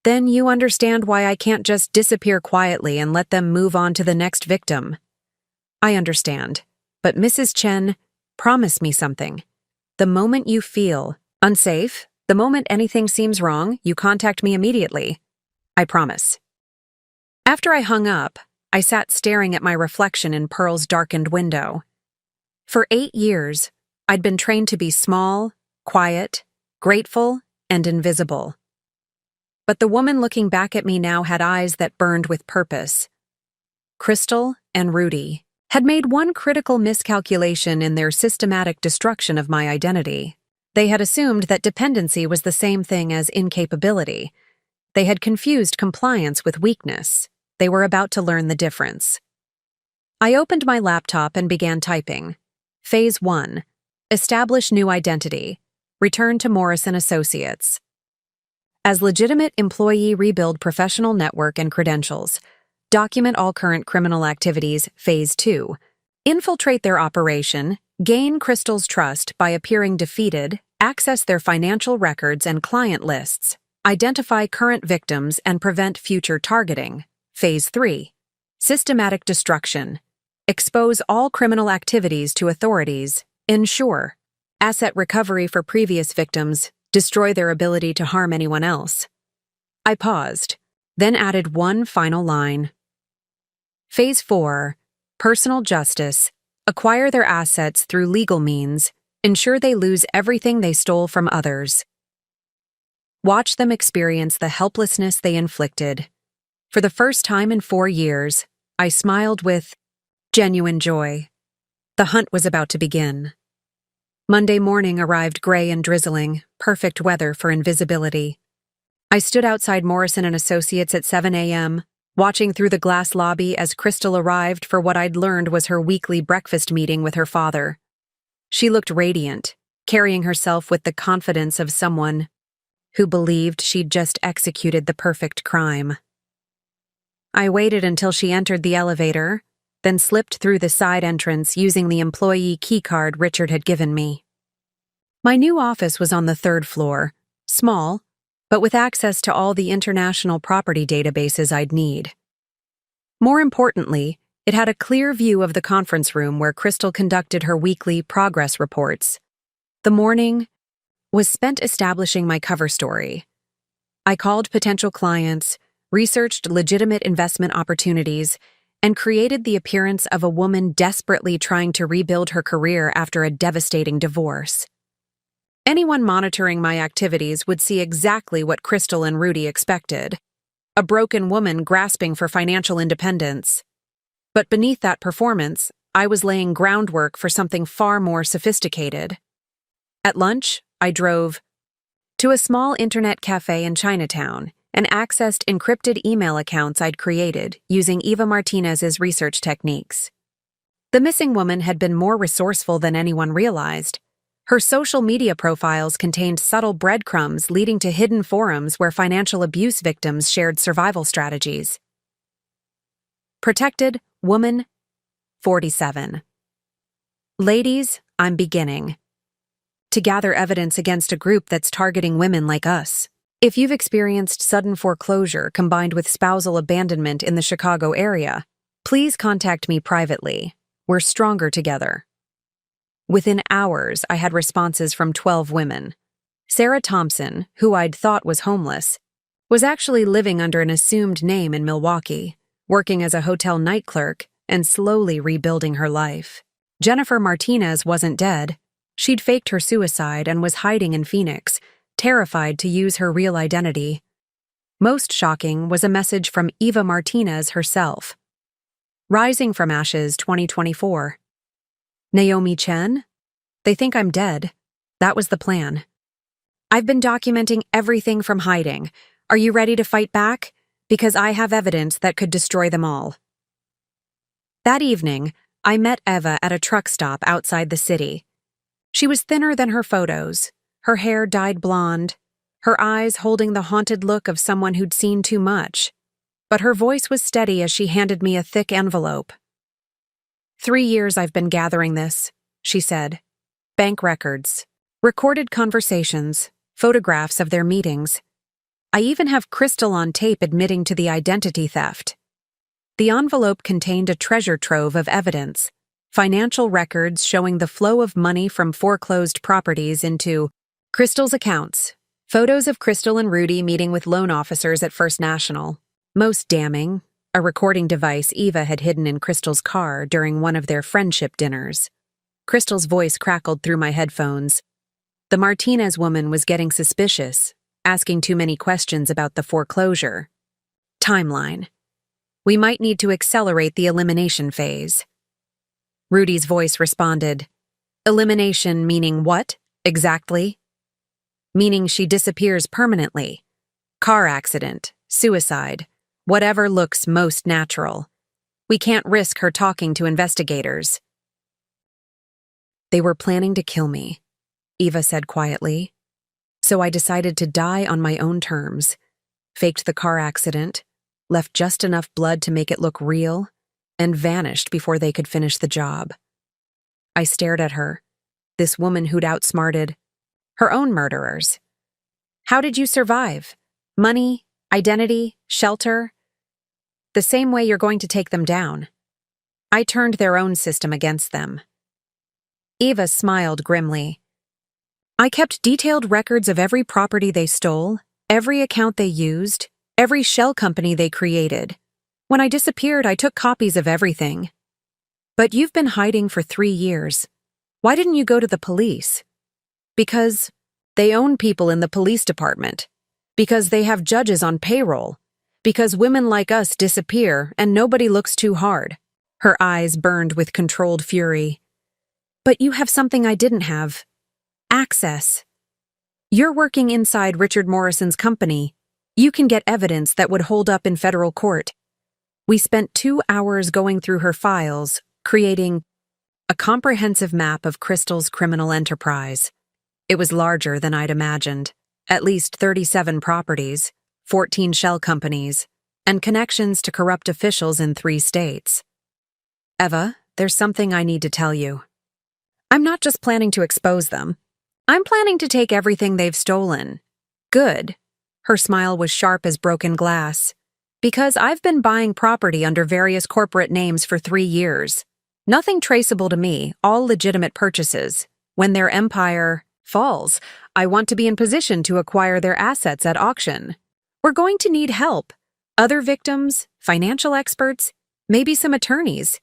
Then you understand why I can't just disappear quietly and let them move on to the next victim. I understand. But Mrs. Chen, promise me something. The moment you feel unsafe, the moment anything seems wrong, you contact me immediately. I promise. After I hung up, I sat staring at my reflection in Pearl's darkened window. For 8 years, I'd been trained to be small, quiet, grateful, and invisible. But the woman looking back at me now had eyes that burned with purpose. Crystal and Rudy had made one critical miscalculation in their systematic destruction of my identity. They had assumed that dependency was the same thing as incapability. They had confused compliance with weakness. They were about to learn the difference. I opened my laptop and began typing. Phase 1. Establish new identity. Return to Morrison Associates. As legitimate employee, rebuild professional network and credentials. Document all current criminal activities. Phase 2. Infiltrate their operation. Gain Crystal's trust by appearing defeated. Access their financial records and client lists. Identify current victims and prevent future targeting. Phase 3. Systematic destruction. Expose all criminal activities to authorities. Ensure asset recovery for previous victims. Destroy their ability to harm anyone else. I paused, then added one final line. Phase 4. Personal justice. Acquire their assets through legal means. Ensure they lose everything they stole from others. Watch them experience the helplessness they inflicted. For the first time in 4 years, I smiled with genuine joy. The hunt was about to begin. Monday morning arrived gray and drizzling, perfect weather for invisibility. I stood outside Morrison & Associates at 7 a.m., watching through the glass lobby as Crystal arrived for what I'd learned was her weekly breakfast meeting with her father. She looked radiant, carrying herself with the confidence of someone who believed she'd just executed the perfect crime. I waited until she entered the elevator, then slipped through the side entrance using the employee keycard Richard had given me. My new office was on the 3rd floor, small, but with access to all the international property databases I'd need. More importantly, it had a clear view of the conference room where Crystal conducted her weekly progress reports. The morning was spent establishing my cover story. I called potential clients, researched legitimate investment opportunities, and created the appearance of a woman desperately trying to rebuild her career after a devastating divorce. Anyone monitoring my activities would see exactly what Crystal and Rudy expected: a broken woman grasping for financial independence. But beneath that performance, I was laying groundwork for something far more sophisticated. At lunch, I drove to a small internet cafe in Chinatown and accessed encrypted email accounts I'd created using Eva Martinez's research techniques. The missing woman had been more resourceful than anyone realized. Her social media profiles contained subtle breadcrumbs leading to hidden forums where financial abuse victims shared survival strategies. Protected, woman, 47. Ladies, I'm beginning to gather evidence against a group that's targeting women like us. If you've experienced sudden foreclosure combined with spousal abandonment in the Chicago area, please contact me privately. We're stronger together. Within hours, I had responses from 12 women. Sarah Thompson, who I'd thought was homeless, was actually living under an assumed name in Milwaukee, working as a hotel night clerk and slowly rebuilding her life. Jennifer Martinez wasn't dead. She'd faked her suicide and was hiding in Phoenix, terrified to use her real identity. Most shocking was a message from Eva Martinez herself. Rising from Ashes 2024. Naomi Chen? They think I'm dead. That was the plan. I've been documenting everything from hiding. Are you ready to fight back? Because I have evidence that could destroy them all. That evening, I met Eva at a truck stop outside the city. She was thinner than her photos, her hair dyed blonde, her eyes holding the haunted look of someone who'd seen too much. But her voice was steady as she handed me a thick envelope. 3 years I've been gathering this, she said. Bank records, recorded conversations, photographs of their meetings. I even have Crystal on tape admitting to the identity theft. The envelope contained a treasure trove of evidence, financial records showing the flow of money from foreclosed properties into Crystal's accounts, photos of Crystal and Rudy meeting with loan officers at First National. Most damning, a recording device Eva had hidden in Crystal's car during one of their friendship dinners. Crystal's voice crackled through my headphones. The Martinez woman was getting suspicious, asking too many questions about the foreclosure. Timeline. We might need to accelerate the elimination phase. Rudy's voice responded. Elimination meaning what, exactly? Meaning she disappears permanently. Car accident, suicide, whatever looks most natural. We can't risk her talking to investigators. They were planning to kill me, Eva said quietly. So I decided to die on my own terms, faked the car accident, left just enough blood to make it look real, and vanished before they could finish the job. I stared at her, this woman who'd outsmarted her own murderers. How did you survive? Money, identity, shelter? The same way you're going to take them down. I turned their own system against them. Eva smiled grimly. I kept detailed records of every property they stole, every account they used, every shell company they created. When I disappeared, I took copies of everything. But you've been hiding for 3 years. Why didn't you go to the police? Because they own people in the police department. Because they have judges on payroll. Because women like us disappear and nobody looks too hard. Her eyes burned with controlled fury. But you have something I didn't have. Access. You're working inside Richard Morrison's company. You can get evidence that would hold up in federal court. We spent 2 hours going through her files, creating a comprehensive map of Crystal's criminal enterprise. It was larger than I'd imagined. At least 37 properties, 14 shell companies, and connections to corrupt officials in 3 states. Eva, there's something I need to tell you. I'm not just planning to expose them. I'm planning to take everything they've stolen. Good. Her smile was sharp as broken glass. Because I've been buying property under various corporate names for 3 years. Nothing traceable to me, all legitimate purchases. When their empire falls, I want to be in position to acquire their assets at auction. We're going to need help. Other victims, financial experts, maybe some attorneys.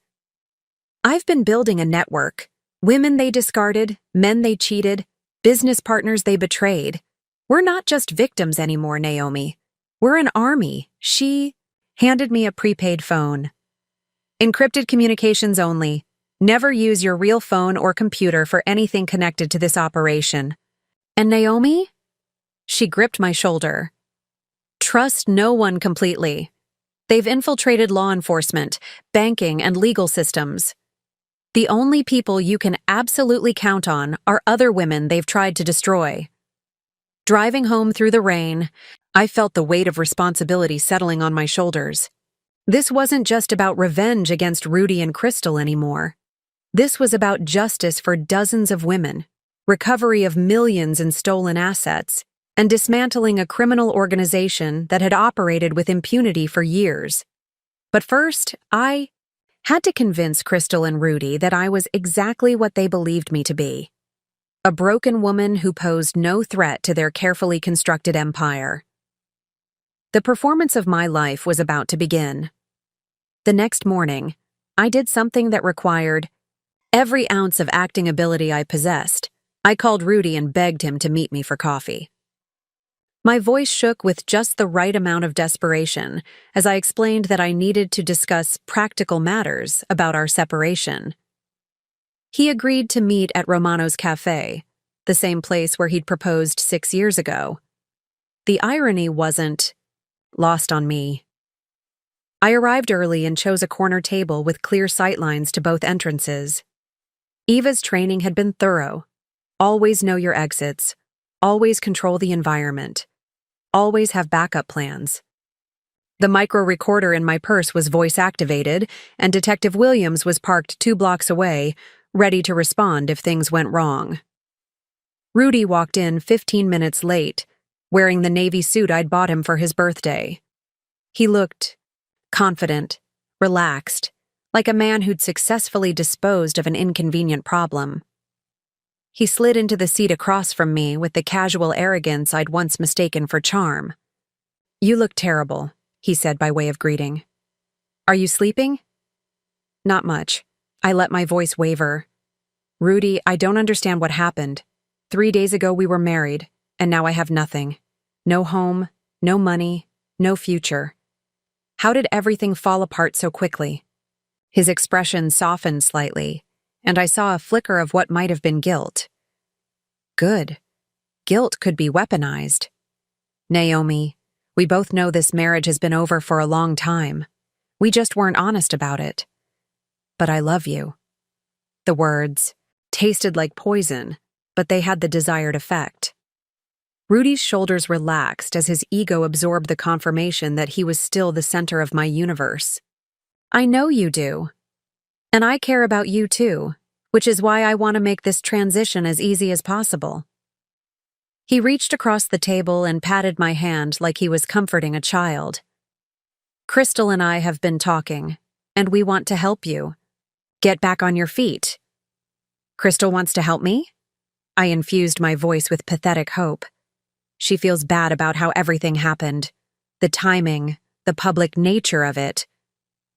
I've been building a network. Women they discarded, men they cheated, business partners they betrayed. We're not just victims anymore, Naomi. We're an army. She handed me a prepaid phone. Encrypted communications only. Never use your real phone or computer for anything connected to this operation. And Naomi? She gripped my shoulder. Trust no one completely. They've infiltrated law enforcement, banking, and legal systems. The only people you can absolutely count on are other women they've tried to destroy. Driving home through the rain, I felt the weight of responsibility settling on my shoulders. This wasn't just about revenge against Rudy and Crystal anymore. This was about justice for dozens of women, recovery of millions in stolen assets, and dismantling a criminal organization that had operated with impunity for years. But first, I had to convince Crystal and Rudy that I was exactly what they believed me to be. A broken woman who posed no threat to their carefully constructed empire. The performance of my life was about to begin. The next morning, I did something that required every ounce of acting ability I possessed. I called Rudy and begged him to meet me for coffee. My voice shook with just the right amount of desperation as I explained that I needed to discuss practical matters about our separation. He agreed to meet at Romano's Cafe, the same place where he'd proposed 6 years ago. The irony wasn't lost on me. I arrived early and chose a corner table with clear sightlines to both entrances. Eva's training had been thorough. Always know your exits. Always control the environment. Always have backup plans. The micro recorder in my purse was voice-activated, and Detective Williams was parked 2 blocks away, ready to respond if things went wrong. Rudy walked in 15 minutes late, wearing the navy suit I'd bought him for his birthday. He looked confident, relaxed, like a man who'd successfully disposed of an inconvenient problem. He slid into the seat across from me with the casual arrogance I'd once mistaken for charm. "You look terrible," he said by way of greeting. "Are you sleeping?" "Not much." I let my voice waver. "Rudy, I don't understand what happened. 3 days ago we were married, and now I have nothing. No home, no money, no future. How did everything fall apart so quickly?" His expression softened slightly, and I saw a flicker of what might have been guilt. Good. Guilt could be weaponized. "Naomi, we both know this marriage has been over for a long time. We just weren't honest about it. But I love you." The words tasted like poison, but they had the desired effect. Rudy's shoulders relaxed as his ego absorbed the confirmation that he was still the center of my universe. "I know you do. And I care about you too, which is why I want to make this transition as easy as possible." He reached across the table and patted my hand like he was comforting a child. "Crystal and I have been talking, and we want to help you. Get back on your feet." "Crystal wants to help me?" I infused my voice with pathetic hope. "She feels bad about how everything happened. The timing, the public nature of it.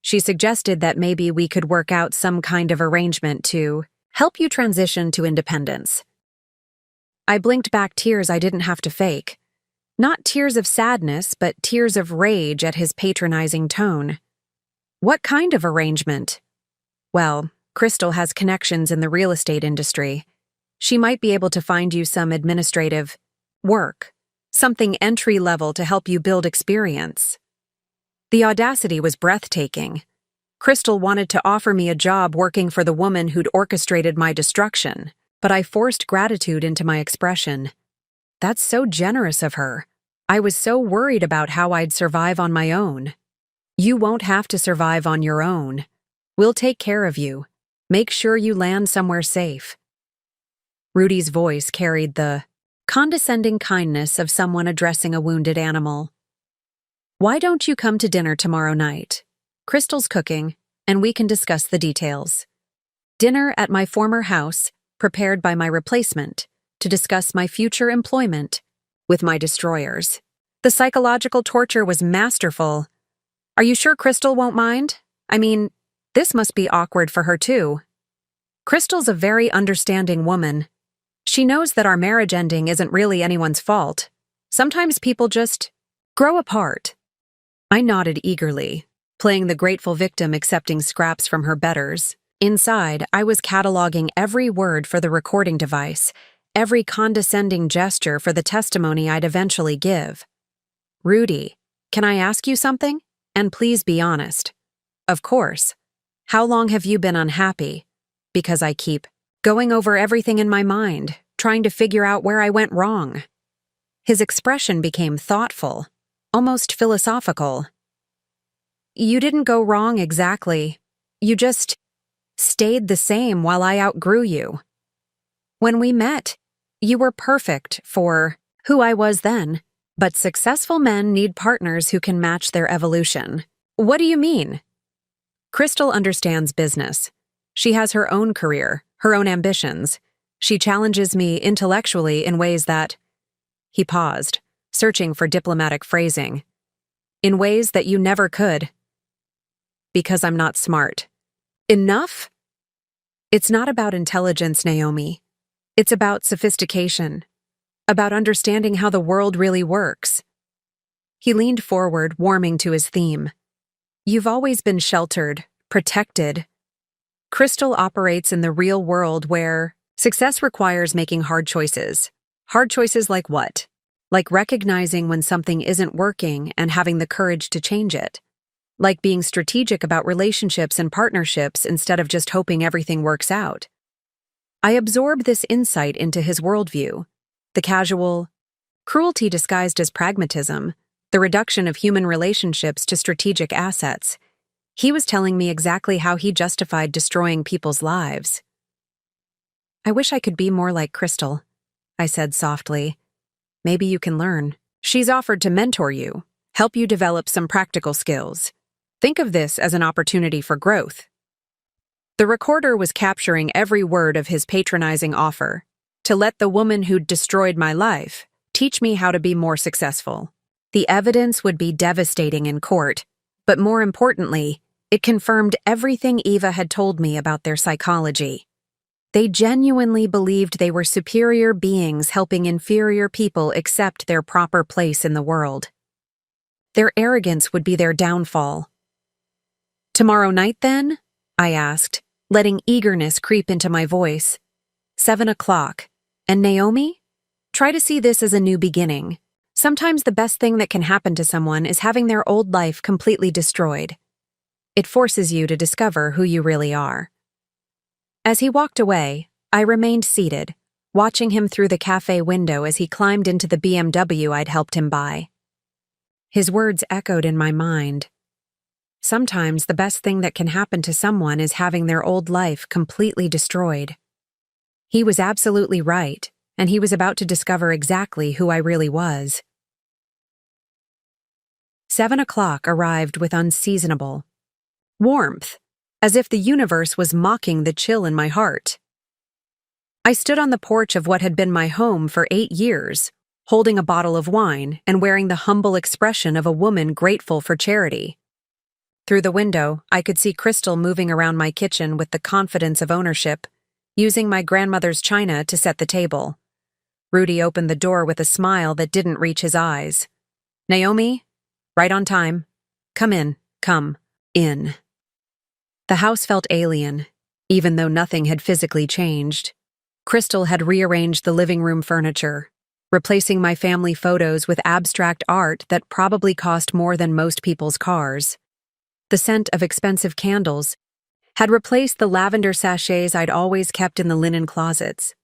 She suggested that maybe we could work out some kind of arrangement to help you transition to independence." I blinked back tears I didn't have to fake. Not tears of sadness, but tears of rage at his patronizing tone. "What kind of arrangement?" "Well, Crystal has connections in the real estate industry. She might be able to find you some administrative work, something entry-level to help you build experience." The audacity was breathtaking. Crystal wanted to offer me a job working for the woman who'd orchestrated my destruction, but I forced gratitude into my expression. "That's so generous of her. I was so worried about how I'd survive on my own." "You won't have to survive on your own. We'll take care of you. Make sure you land somewhere safe." Rudy's voice carried the condescending kindness of someone addressing a wounded animal. "Why don't you come to dinner tomorrow night? Crystal's cooking, and we can discuss the details." Dinner at my former house, prepared by my replacement, to discuss my future employment with my destroyers. The psychological torture was masterful. "Are you sure Crystal won't mind? I mean, this must be awkward for her too." "Crystal's a very understanding woman. She knows that our marriage ending isn't really anyone's fault. Sometimes people just grow apart." I nodded eagerly, playing the grateful victim accepting scraps from her betters. Inside, I was cataloging every word for the recording device, every condescending gesture for the testimony I'd eventually give. "Rudy, can I ask you something? And please be honest." "Of course. How long have you been unhappy?" "Because I keep going over everything in my mind, trying to figure out where I went wrong." His expression became thoughtful, almost philosophical. "You didn't go wrong exactly. You just stayed the same while I outgrew you. When we met, you were perfect for who I was then, but successful men need partners who can match their evolution." "What do you mean?" "Crystal understands business. She has her own career, her own ambitions. She challenges me intellectually in ways that—" He paused, searching for diplomatic phrasing. "In ways that you never could." "Because I'm not smart enough?" "It's not about intelligence, Naomi. It's about sophistication, about understanding how the world really works." He leaned forward, warming to his theme. "You've always been sheltered, protected. Crystal operates in the real world where success requires making hard choices. Hard choices like what? Like recognizing when something isn't working and having the courage to change it. Like being strategic about relationships and partnerships instead of just hoping everything works out." I absorbed this insight into his worldview, the casual cruelty disguised as pragmatism, the reduction of human relationships to strategic assets. He was telling me exactly how he justified destroying people's lives. "I wish I could be more like Crystal. I said softly. Maybe you can learn. She's offered to mentor you, help you develop some practical skills. Think of this as an opportunity for growth. The recorder was capturing every word of his patronizing offer, to let the woman who'd destroyed my life teach me how to be more successful. The evidence would be devastating in court, but more importantly, it confirmed everything Eva had told me about their psychology. They genuinely believed they were superior beings helping inferior people accept their proper place in the world. Their arrogance would be their downfall. Tomorrow night, then? I asked, letting eagerness creep into my voice. 7 o'clock. And Naomi? Try to see this as a new beginning. Sometimes the best thing that can happen to someone is having their old life completely destroyed. It forces you to discover who you really are. As he walked away, I remained seated, watching him through the cafe window as he climbed into the BMW I'd helped him buy. His words echoed in my mind. Sometimes the best thing that can happen to someone is having their old life completely destroyed. He was absolutely right, and he was about to discover exactly who I really was. 7 o'clock arrived with unseasonable warmth, as if the universe was mocking the chill in my heart. I stood on the porch of what had been my home for 8 years, holding a bottle of wine and wearing the humble expression of a woman grateful for charity. Through the window, I could see Crystal moving around my kitchen with the confidence of ownership, using my grandmother's china to set the table. Rudy opened the door with a smile that didn't reach his eyes. Naomi? Right on time. Come in. Come in. The house felt alien, even though nothing had physically changed. Crystal had rearranged the living room furniture, replacing my family photos with abstract art that probably cost more than most people's cars. The scent of expensive candles had replaced the lavender sachets I'd always kept in the linen closets.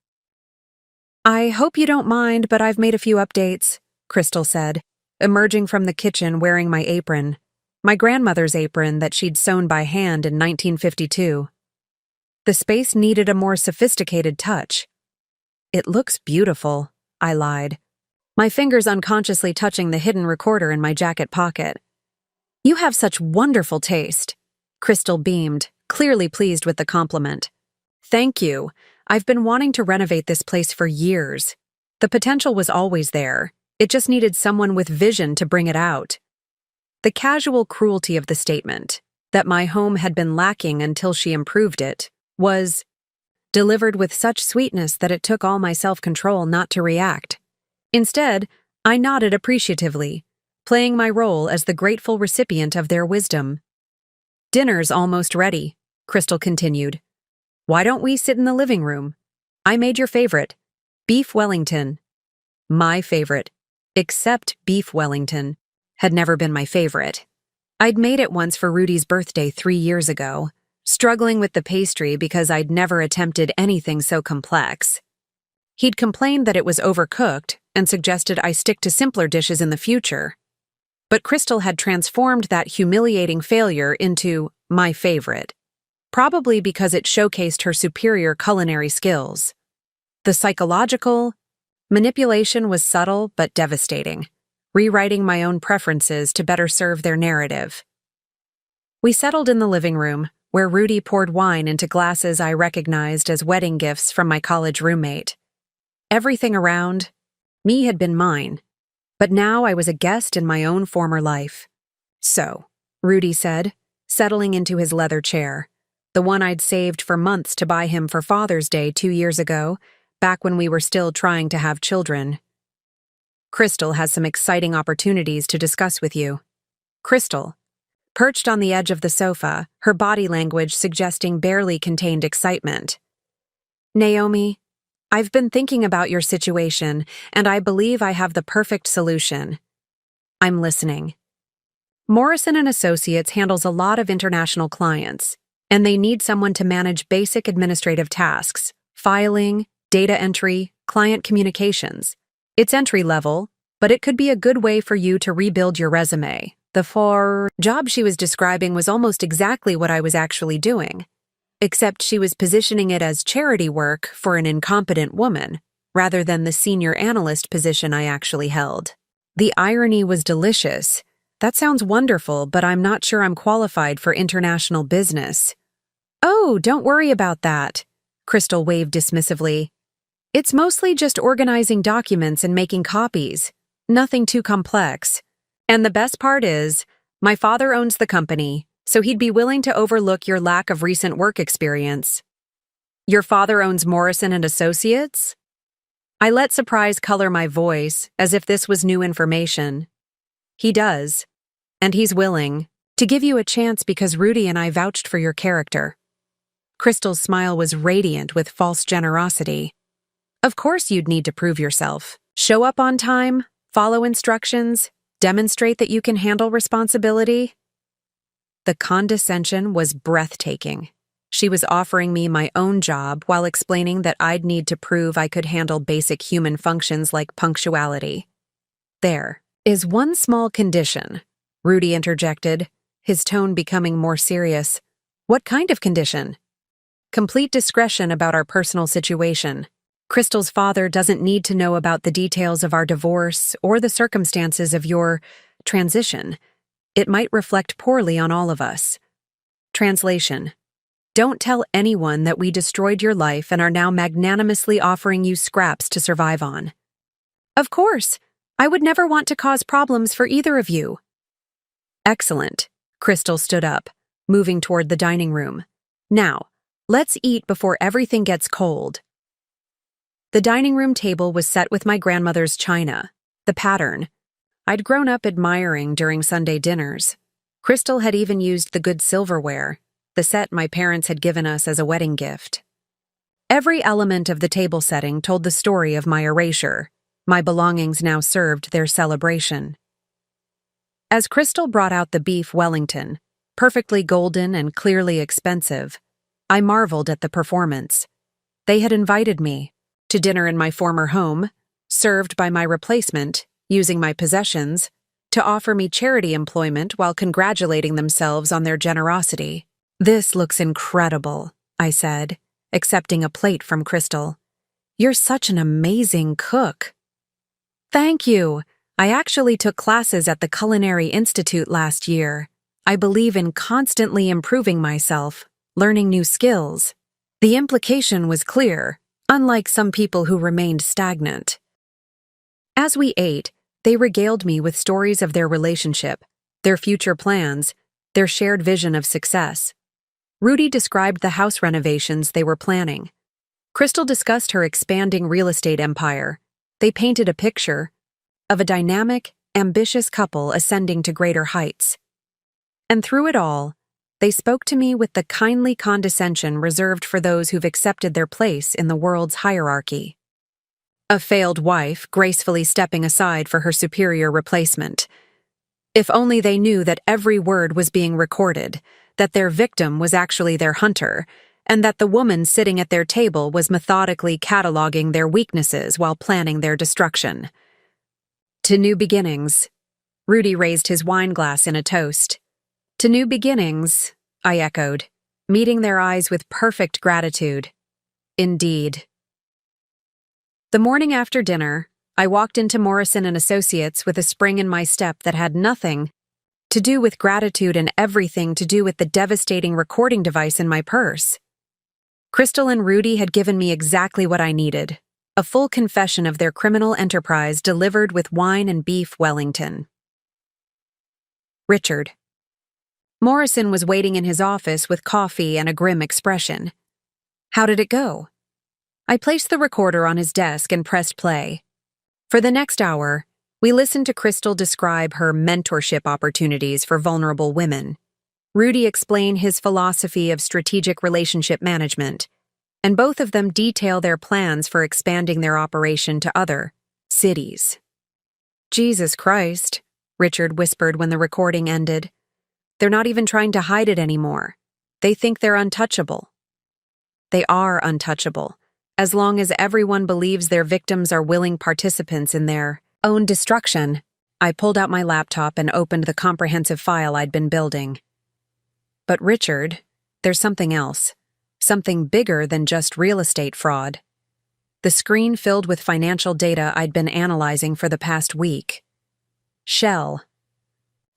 I hope you don't mind, but I've made a few updates, Crystal said, emerging from the kitchen wearing my apron, my grandmother's apron that she'd sewn by hand in 1952. The space needed a more sophisticated touch. It looks beautiful, I lied, my fingers unconsciously touching the hidden recorder in my jacket pocket. You have such wonderful taste, Crystal beamed, clearly pleased with the compliment. Thank you. I've been wanting to renovate this place for years. The potential was always there. It just needed someone with vision to bring it out. The casual cruelty of the statement, that my home had been lacking until she improved it, was delivered with such sweetness that it took all my self-control not to react. Instead, I nodded appreciatively, playing my role as the grateful recipient of their wisdom. Dinner's almost ready, Crystal continued. Why don't we sit in the living room? I made your favorite, beef Wellington. My favorite, except beef Wellington, had never been my favorite. I'd made it once for Rudy's birthday 3 years ago, struggling with the pastry because I'd never attempted anything so complex. He'd complained that it was overcooked and suggested I stick to simpler dishes in the future. But Crystal had transformed that humiliating failure into my favorite, probably because it showcased her superior culinary skills. The psychological manipulation was subtle but devastating, rewriting my own preferences to better serve their narrative. We settled in the living room, where Rudy poured wine into glasses I recognized as wedding gifts from my college roommate. Everything around me had been mine, but now I was a guest in my own former life. So, Rudy said, settling into his leather chair, the one I'd saved for months to buy him for Father's Day 2 years ago, back when we were still trying to have children. Crystal has some exciting opportunities to discuss with you. Crystal, perched on the edge of the sofa, her body language suggesting barely contained excitement. Naomi, I've been thinking about your situation, and I believe I have the perfect solution. I'm listening. Morrison & Associates handles a lot of international clients, and they need someone to manage basic administrative tasks, filing, data entry, client communications. It's entry-level, but it could be a good way for you to rebuild your resume. The job she was describing was almost exactly what I was actually doing, except she was positioning it as charity work for an incompetent woman. rather than the senior analyst position I actually held. The irony was delicious. That sounds wonderful, but I'm not sure I'm qualified for international business. Oh, don't worry about that, Crystal waved dismissively. It's mostly just organizing documents and making copies. Nothing too complex. And the best part is, my father owns the company, so he'd be willing to overlook your lack of recent work experience. Your father owns Morrison and Associates? I let surprise color my voice, as if this was new information. He does. And he's willing to give you a chance because Rudy and I vouched for your character. Crystal's smile was radiant with false generosity. Of course you'd need to prove yourself. Show up on time, follow instructions, demonstrate that you can handle responsibility. The condescension was breathtaking. She was offering me my own job while explaining that I'd need to prove I could handle basic human functions like punctuality. There is one small condition, Rudy interjected, his tone becoming more serious. What kind of condition? Complete discretion about our personal situation. Crystal's father doesn't need to know about the details of our divorce or the circumstances of your transition. It might reflect poorly on all of us. Translation. Don't tell anyone that we destroyed your life and are now magnanimously offering you scraps to survive on. Of course. I would never want to cause problems for either of you. Excellent. Crystal stood up, moving toward the dining room. Now, let's eat before everything gets cold. The dining room table was set with my grandmother's china, the pattern I'd grown up admiring during Sunday dinners. Crystal had even used the good silverware, the set my parents had given us as a wedding gift. Every element of the table setting told the story of my erasure. My belongings now served their celebration. As Crystal brought out the beef Wellington, perfectly golden and clearly expensive, I marveled at the performance. They had invited me to dinner in my former home, served by my replacement, using my possessions, to offer me charity employment while congratulating themselves on their generosity. This looks incredible, I said, accepting a plate from Crystal. You're such an amazing cook. Thank you. I actually took classes at the Culinary Institute last year. I believe in constantly improving myself, learning new skills. The implication was clear, unlike some people who remained stagnant. As we ate, they regaled me with stories of their relationship, their future plans, their shared vision of success. Rudy described the house renovations they were planning. Crystal discussed her expanding real estate empire. They painted a picture of a dynamic, ambitious couple ascending to greater heights. And through it all, they spoke to me with the kindly condescension reserved for those who've accepted their place in the world's hierarchy. A failed wife gracefully stepping aside for her superior replacement. If only they knew that every word was being recorded, that their victim was actually their hunter, and that the woman sitting at their table was methodically cataloging their weaknesses while planning their destruction. To new beginnings. Rudy raised his wine glass in a toast. To new beginnings, I echoed, meeting their eyes with perfect gratitude. Indeed. The morning after dinner, I walked into Morrison and Associates with a spring in my step that had nothing to do with gratitude and everything to do with the devastating recording device in my purse. Crystal and Rudy had given me exactly what I needed, a full confession of their criminal enterprise delivered with wine and beef Wellington. Richard. Morrison was waiting in his office with coffee and a grim expression. How did it go? I placed the recorder on his desk and pressed play. For the next hour, we listened to Crystal describe her mentorship opportunities for vulnerable women, Rudy explain his philosophy of strategic relationship management, and both of them detail their plans for expanding their operation to other cities. Jesus Christ, Richard whispered when the recording ended. They're not even trying to hide it anymore. They think they're untouchable. They are untouchable, as long as everyone believes their victims are willing participants in their own destruction. I pulled out my laptop and opened the comprehensive file I'd been building. But Richard, there's something else. Something bigger than just real estate fraud. the screen filled with financial data I'd been analyzing for the past week. Shell.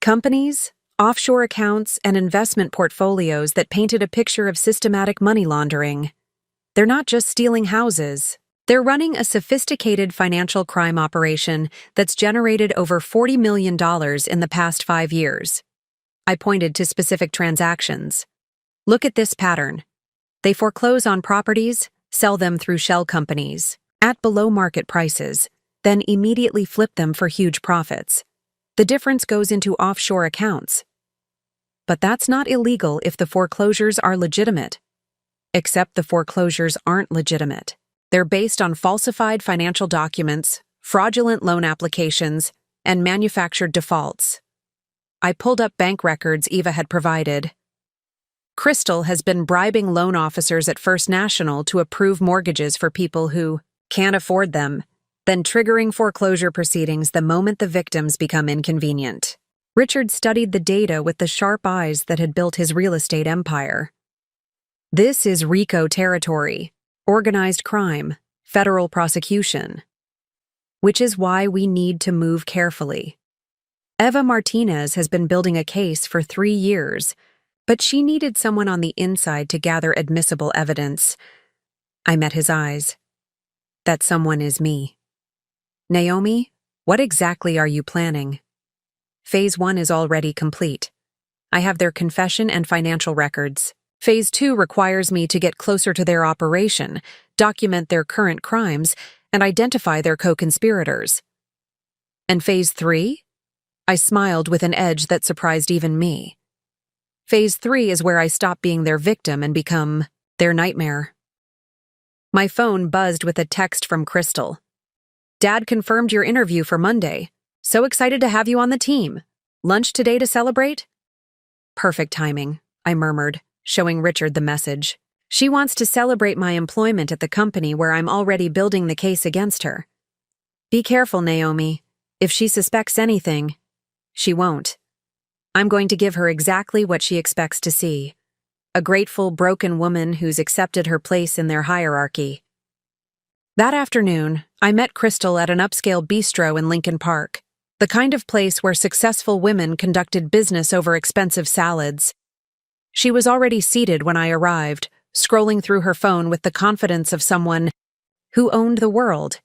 Companies, offshore accounts, and investment portfolios that painted a picture of systematic money laundering. They're not just stealing houses. They're running a sophisticated financial crime operation that's generated over $40 million in the past 5 years. I pointed to specific transactions. Look at this pattern. They foreclose on properties, sell them through shell companies, at below-market prices, then immediately flip them for huge profits. The difference goes into offshore accounts. But that's not illegal if the foreclosures are legitimate. Except the foreclosures aren't legitimate. They're based on falsified financial documents, fraudulent loan applications, and manufactured defaults. I pulled up bank records Eva had provided. Crystal has been bribing loan officers at First National to approve mortgages for people who can't afford them, then triggering foreclosure proceedings the moment the victims become inconvenient. Richard studied the data with the sharp eyes that had built his real estate empire. This is RICO territory, organized crime, federal prosecution. Which is why we need to move carefully. Eva Martinez has been building a case for 3 years, but she needed someone on the inside to gather admissible evidence. I met his eyes. That someone is me. Naomi, what exactly are you planning? Phase 1 is already complete. I have their confession and financial records. Phase 2 requires me to get closer to their operation, document their current crimes, and identify their co-conspirators. And Phase 3? I smiled with an edge that surprised even me. Phase 3 is where I stop being their victim and become their nightmare. My phone buzzed with a text from Crystal. Dad confirmed your interview for Monday. So excited to have you on the team. Lunch today to celebrate? Perfect timing, I murmured, showing Richard the message. She wants to celebrate my employment at the company where I'm already building the case against her. Be careful, Naomi. If she suspects anything, she won't. I'm going to give her exactly what she expects to see. A grateful, broken woman who's accepted her place in their hierarchy. That afternoon, I met Crystal at an upscale bistro in Lincoln Park, the kind of place where successful women conducted business over expensive salads. She was already seated when I arrived, scrolling through her phone with the confidence of someone who owned the world.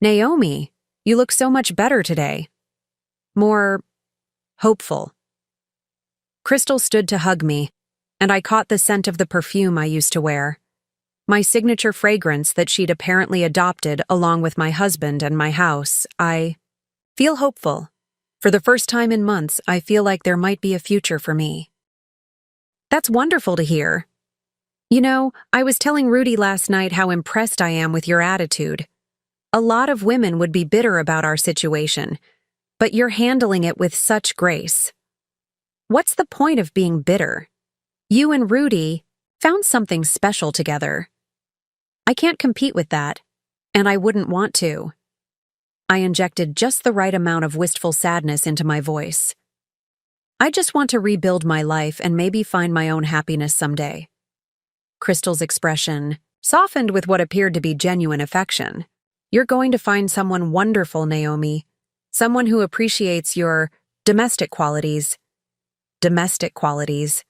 Naomi, you look so much better today. More hopeful. Crystal stood to hug me, and I caught the scent of the perfume I used to wear. My signature fragrance that she'd apparently adopted along with my husband and my house. I feel hopeful. For the first time in months, I feel like there might be a future for me. That's wonderful to hear. You know, I was telling Rudy last night how impressed I am with your attitude. A lot of women would be bitter about our situation, but you're handling it with such grace. What's the point of being bitter? You and Rudy found something special together. I can't compete with that, and I wouldn't want to. I injected just the right amount of wistful sadness into my voice. I just want to rebuild my life and maybe find my own happiness someday. Crystal's expression softened with what appeared to be genuine affection. You're going to find someone wonderful, Naomi. Someone who appreciates your domestic qualities. Domestic qualities.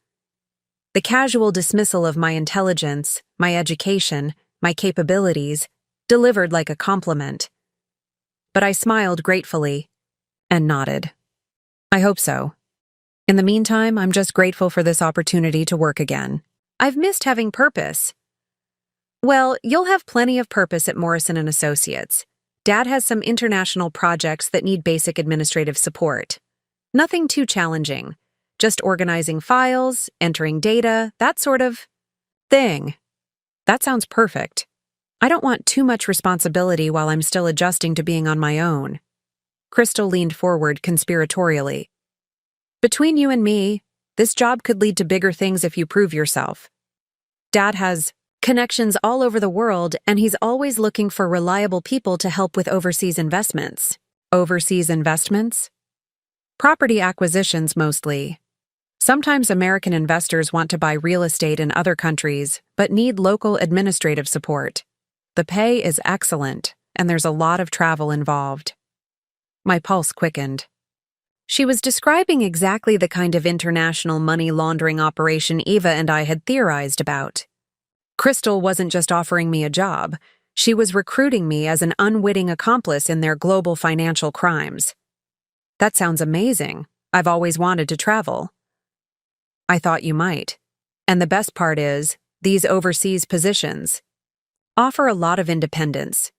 The casual dismissal of my intelligence, my education, my capabilities, delivered like a compliment. But I smiled gratefully and nodded. I hope so. In the meantime, I'm just grateful for this opportunity to work again. I've missed having purpose. Well, you'll have plenty of purpose at Morrison & Associates. Dad has some international projects that need basic administrative support. Nothing too challenging. Just organizing files, entering data, that sort of thing. That sounds perfect. I don't want too much responsibility while I'm still adjusting to being on my own. Crystal leaned forward conspiratorially. Between you and me, this job could lead to bigger things if you prove yourself. Dad has connections all over the world, and he's always looking for reliable people to help with overseas investments. Overseas investments? Property acquisitions mostly. Sometimes American investors want to buy real estate in other countries, but need local administrative support. The pay is excellent, and there's a lot of travel involved. My pulse quickened. She was describing exactly the kind of international money laundering operation Eva and I had theorized about. Crystal wasn't just offering me a job, she was recruiting me as an unwitting accomplice in their global financial crimes. That sounds amazing. I've always wanted to travel. I thought you might. And the best part is, these overseas positions offer a lot of independence.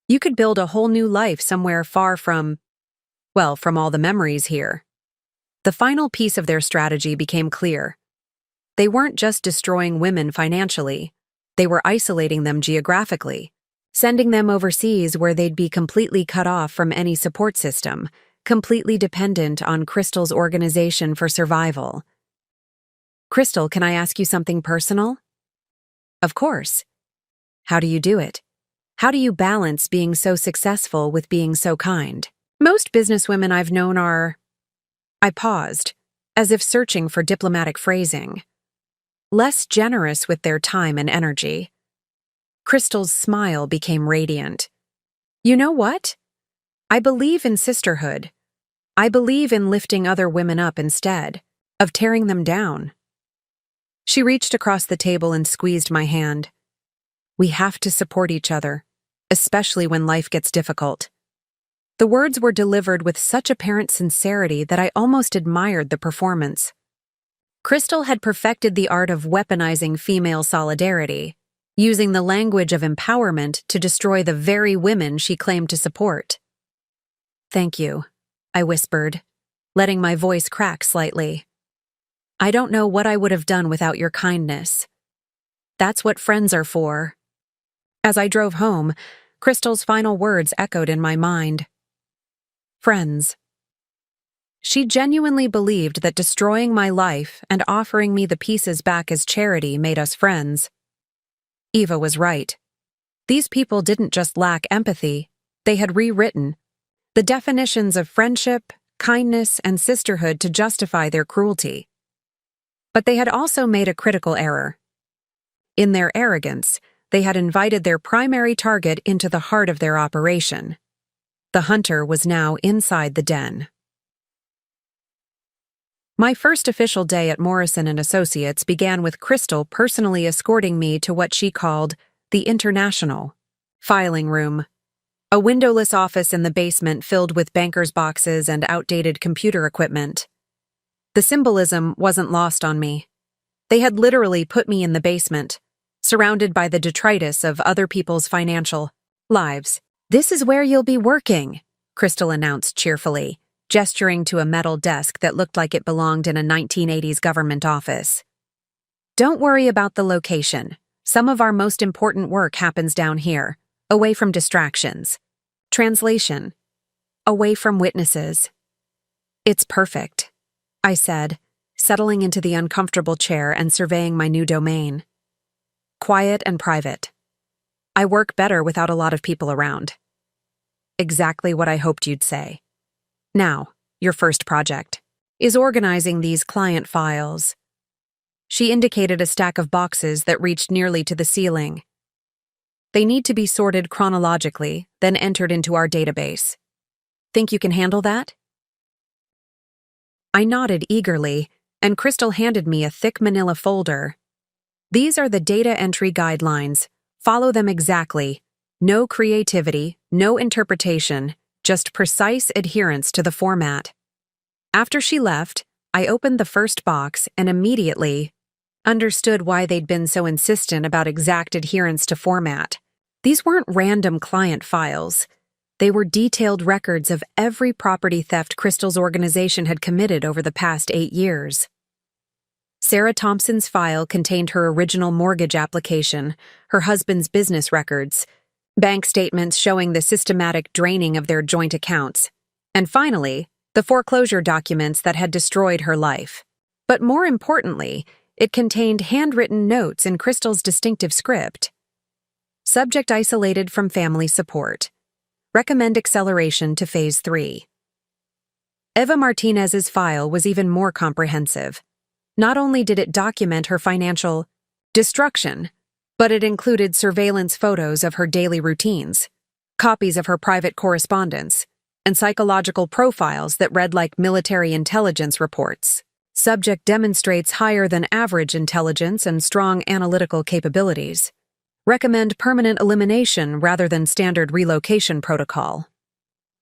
You could build a whole new life somewhere far from all the memories here. The final piece of their strategy became clear. They weren't just destroying women financially, they were isolating them geographically, sending them overseas where they'd be completely cut off from any support system, completely dependent on Crystal's organization for survival. Crystal, can I ask you something personal? Of course. How do you do it? How do you balance being so successful with being so kind? Most businesswomen I've known are... I paused, as if searching for diplomatic phrasing. Less generous with their time and energy. Crystal's smile became radiant. You know what? I believe in sisterhood. I believe in lifting other women up instead of tearing them down. She reached across the table and squeezed my hand. We have to support each other, especially when life gets difficult. The words were delivered with such apparent sincerity that I almost admired the performance. Crystal had perfected the art of weaponizing female solidarity, using the language of empowerment to destroy the very women she claimed to support. Thank you, I whispered, letting my voice crack slightly. I don't know what I would have done without your kindness. That's what friends are for. As I drove home, Crystal's final words echoed in my mind. Friends. She genuinely believed that destroying my life and offering me the pieces back as charity made us friends. Eva was right. These people didn't just lack empathy, they had rewritten the definitions of friendship, kindness, and sisterhood to justify their cruelty. But they had also made a critical error. In their arrogance, they had invited their primary target into the heart of their operation. The hunter was now inside the den. My first official day at Morrison & Associates began with Crystal personally escorting me to what she called the International filing room, a windowless office in the basement filled with bankers' boxes and outdated computer equipment. The symbolism wasn't lost on me. They had literally put me in the basement, surrounded by the detritus of other people's financial lives. This is where you'll be working, Crystal announced cheerfully, gesturing to a metal desk that looked like it belonged in a 1980s government office. Don't worry about the location. Some of our most important work happens down here, away from distractions. Translation. Away from witnesses. It's perfect, I said, settling into the uncomfortable chair and surveying my new domain. Quiet and private. I work better without a lot of people around. Exactly what I hoped you'd say. Now, your first project is organizing these client files. She indicated a stack of boxes that reached nearly to the ceiling. They need to be sorted chronologically, then entered into our database. Think you can handle that? I nodded eagerly, and Crystal handed me a thick manila folder. These are the data entry guidelines. Follow them exactly. No creativity, no interpretation, just precise adherence to the format. After she left, I opened the first box and immediately understood why they'd been so insistent about exact adherence to format. These weren't random client files. They were detailed records of every property theft Crystal's organization had committed over the past 8 years. Sarah Thompson's file contained her original mortgage application, her husband's business records, bank statements showing the systematic draining of their joint accounts, and finally, the foreclosure documents that had destroyed her life. But more importantly, it contained handwritten notes in Crystal's distinctive script. Subject isolated from family support. Recommend acceleration to Phase 3. Eva Martinez's file was even more comprehensive. Not only did it document her financial destruction, But it included surveillance photos of her daily routines, copies of her private correspondence, and psychological profiles that read like military intelligence reports. Subject demonstrates higher than average intelligence and strong analytical capabilities. Recommend permanent elimination rather than standard relocation protocol.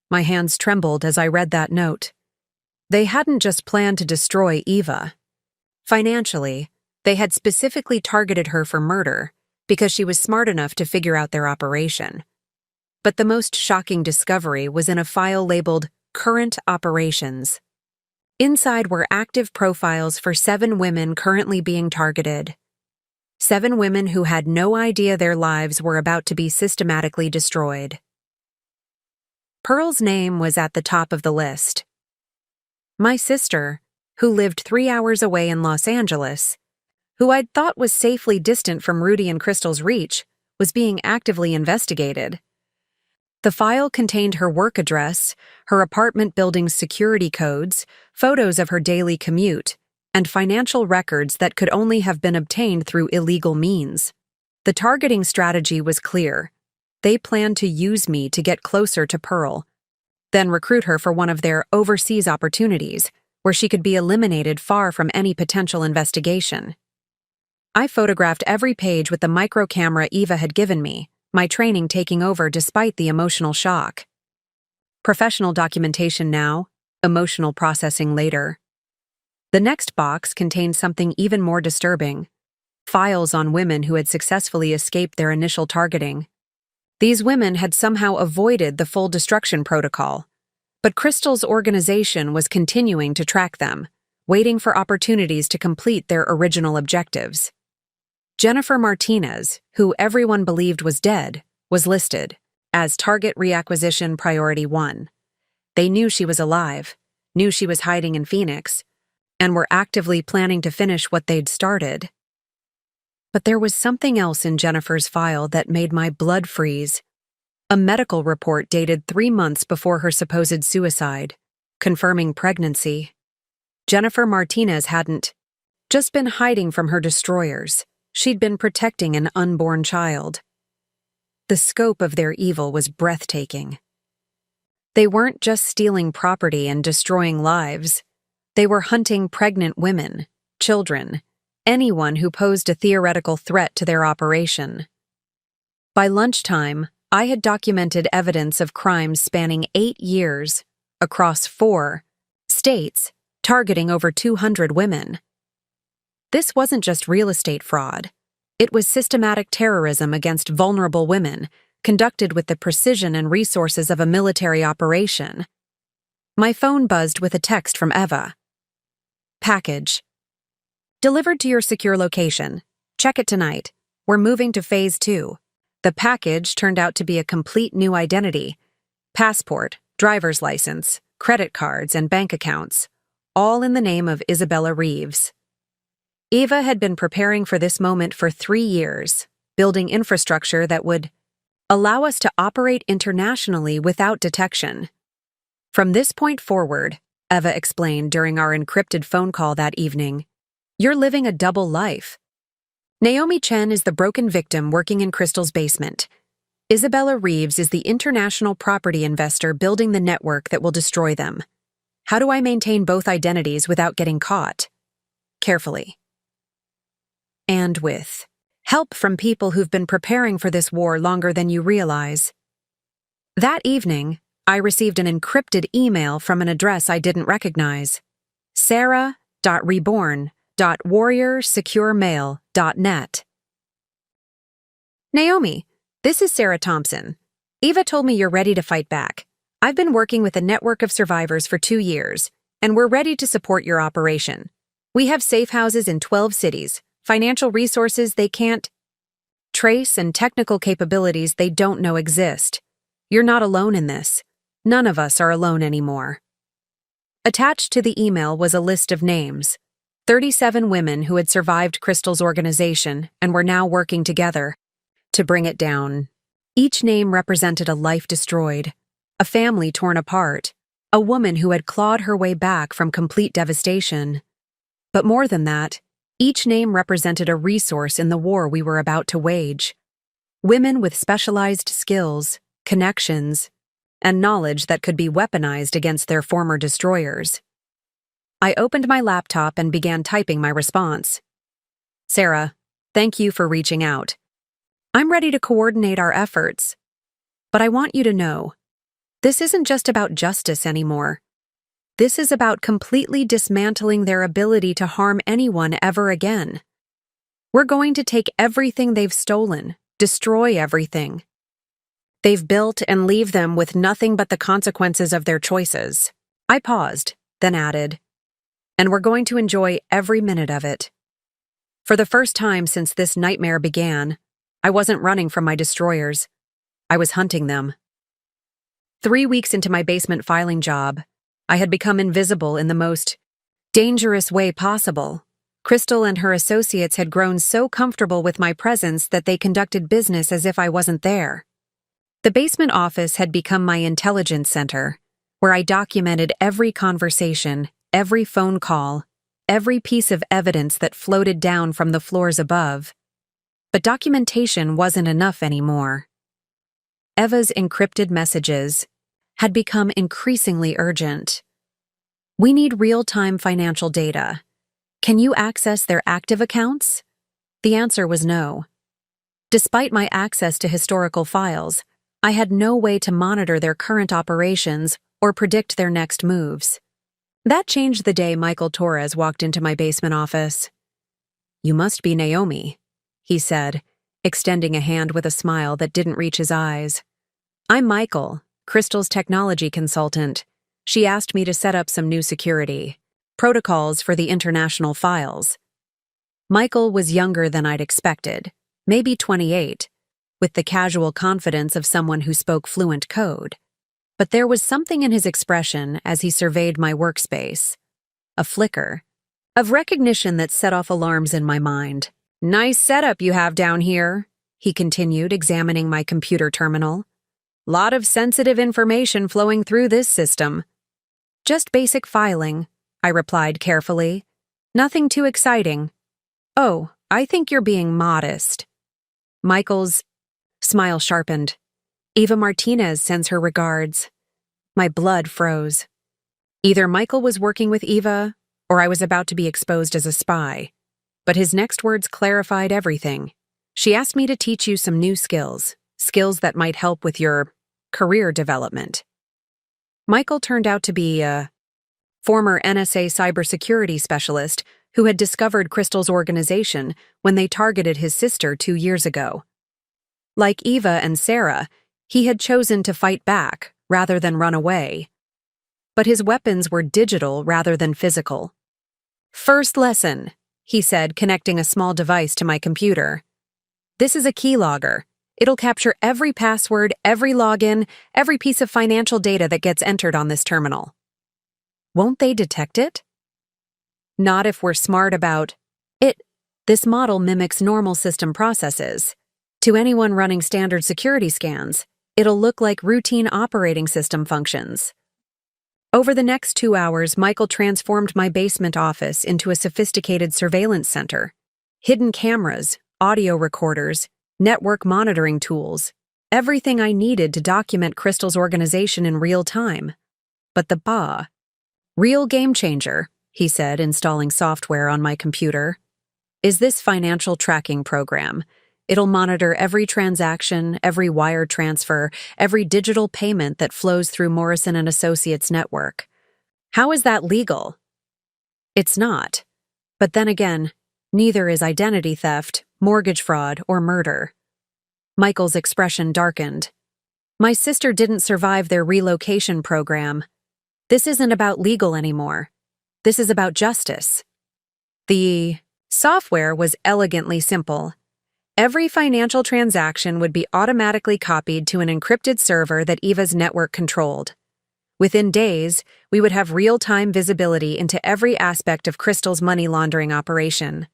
My hands trembled as I read that note. They hadn't just planned to destroy Eva. Financially, they had specifically targeted her for murder because she was smart enough to figure out their operation. But the most shocking discovery was in a file labeled Current Operations. Inside were active profiles for 7 women currently being targeted. 7 women who had no idea their lives were about to be systematically destroyed. Pearl's name was at the top of the list. My sister, who lived 3 hours away in Los Angeles, who I'd thought was safely distant from Rudy and Crystal's reach, was being actively investigated. The file contained her work address, her apartment building's security codes, photos of her daily commute, and financial records that could only have been obtained through illegal means. The targeting strategy was clear. They planned to use me to get closer to Pearl, then recruit her for one of their overseas opportunities, where she could be eliminated far from any potential investigation. I photographed every page with the micro camera Eva had given me, my training taking over despite the emotional shock. Professional documentation now, emotional processing later. The next box contained something even more disturbing: files on women who had successfully escaped their initial targeting. These women had somehow avoided the full destruction protocol, but Crystal's organization was continuing to track them, waiting for opportunities to complete their original objectives. Jennifer Martinez, who everyone believed was dead, was listed as target reacquisition priority 1. They knew she was alive, knew she was hiding in Phoenix, and were actively planning to finish what they'd started. But there was something else in Jennifer's file that made my blood freeze. A medical report dated 3 months before her supposed suicide, confirming pregnancy. Jennifer Martinez hadn't just been hiding from her destroyers. She'd been protecting an unborn child. The scope of their evil was breathtaking. They weren't just stealing property and destroying lives. They were hunting pregnant women, children, anyone who posed a theoretical threat to their operation. By lunchtime, I had documented evidence of crimes spanning 8 years, across 4 states, targeting over 200 women. This wasn't just real estate fraud. It was systematic terrorism against vulnerable women, conducted with the precision and resources of a military operation. My phone buzzed with a text from Eva. Package. Delivered to your secure location. Check it tonight. We're moving to Phase 2. The package turned out to be a complete new identity. Passport, driver's license, credit cards, and bank accounts, all in the name of Isabella Reeves. Eva had been preparing for this moment for 3 years, building infrastructure that would allow us to operate internationally without detection. From this point forward, Eva explained during our encrypted phone call that evening, you're living a double life. Naomi Chen is the broken victim working in Crystal's basement. Isabella Reeves is the international property investor building the network that will destroy them. How do I maintain both identities without getting caught? Carefully. And with help from people who've been preparing for this war longer than you realize. That evening, I received an encrypted email from an address I didn't recognize. sarah.reborn.warriorsecuremail.net. Naomi, this is Sarah Thompson. Eva told me you're ready to fight back. I've been working with a network of survivors for 2 years, and we're ready to support your operation. We have safe houses in 12 cities, financial resources they can't trace, and technical capabilities they don't know exist. You're not alone in this. None of us are alone anymore. Attached to the email was a list of names, 37 women who had survived Crystal's organization and were now working together to bring it down. Each name represented a life destroyed, a family torn apart, a woman who had clawed her way back from complete devastation. But more than that, Each name represented a resource in the war we were about to wage. Women with specialized skills, connections, and knowledge that could be weaponized against their former destroyers. I opened my laptop and began typing my response. Sarah, thank you for reaching out. I'm ready to coordinate our efforts. But I want you to know, this isn't just about justice anymore. This is about completely dismantling their ability to harm anyone ever again. We're going to take everything they've stolen, destroy everything they've built, and leave them with nothing but the consequences of their choices. I paused, then added, and we're going to enjoy every minute of it. For the first time since this nightmare began, I wasn't running from my destroyers. I was hunting them. 3 weeks into my basement filing job, I had become invisible in the most dangerous way possible. Crystal and her associates had grown so comfortable with my presence that they conducted business as if I wasn't there. The basement office had become my intelligence center, where I documented every conversation, every phone call, every piece of evidence that floated down from the floors above. But documentation wasn't enough anymore. Eva's encrypted messages had become increasingly urgent. We need real-time financial data. Can you access their active accounts? The answer was no. Despite my access to historical files, I had no way to monitor their current operations or predict their next moves. That changed the day Michael Torres walked into my basement office. You must be Naomi, he said, extending a hand with a smile that didn't reach his eyes. I'm Michael, Crystal's technology consultant. She asked me to set up some new security protocols for the international files. Michael was younger than I'd expected, maybe 28, with the casual confidence of someone who spoke fluent code. But there was something in his expression as he surveyed my workspace, a flicker of recognition that set off alarms in my mind. Nice setup you have down here, he continued, examining my computer terminal. Lot of sensitive information flowing through this system. Just basic filing, I replied carefully. Nothing too exciting. Oh, I think you're being modest. Michael's smile sharpened. Eva Martinez sends her regards. My blood froze. Either Michael was working with Eva, or I was about to be exposed as a spy. But his next words clarified everything. She asked me to teach you some new skills that might help with your career development. Michael turned out to be a former NSA cybersecurity specialist who had discovered Crystal's organization when they targeted his sister 2 years ago. Like Eva and Sarah, he had chosen to fight back rather than run away. But his weapons were digital rather than physical. First lesson, he said, connecting a small device to my computer. This is a keylogger. It'll capture every password, every login, every piece of financial data that gets entered on this terminal. Won't they detect it? Not if we're smart about it. This model mimics normal system processes. To anyone running standard security scans, it'll look like routine operating system functions. Over the next 2 hours, Michael transformed my basement office into a sophisticated surveillance center. Hidden cameras, audio recorders, network monitoring tools, everything I needed to document Crystal's organization in real time. But the real game changer, he said, installing software on my computer, is this financial tracking program. It'll monitor every transaction, every wire transfer, every digital payment that flows through Morrison & Associates network. How is that legal? It's not. But then again, neither is identity theft, mortgage fraud, or murder. Michael's expression darkened. My sister didn't survive their relocation program. This isn't about legal anymore. This is about justice. The software was elegantly simple. Every financial transaction would be automatically copied to an encrypted server that Eva's network controlled. Within days, we would have real-time visibility into every aspect of Crystal's money laundering operation.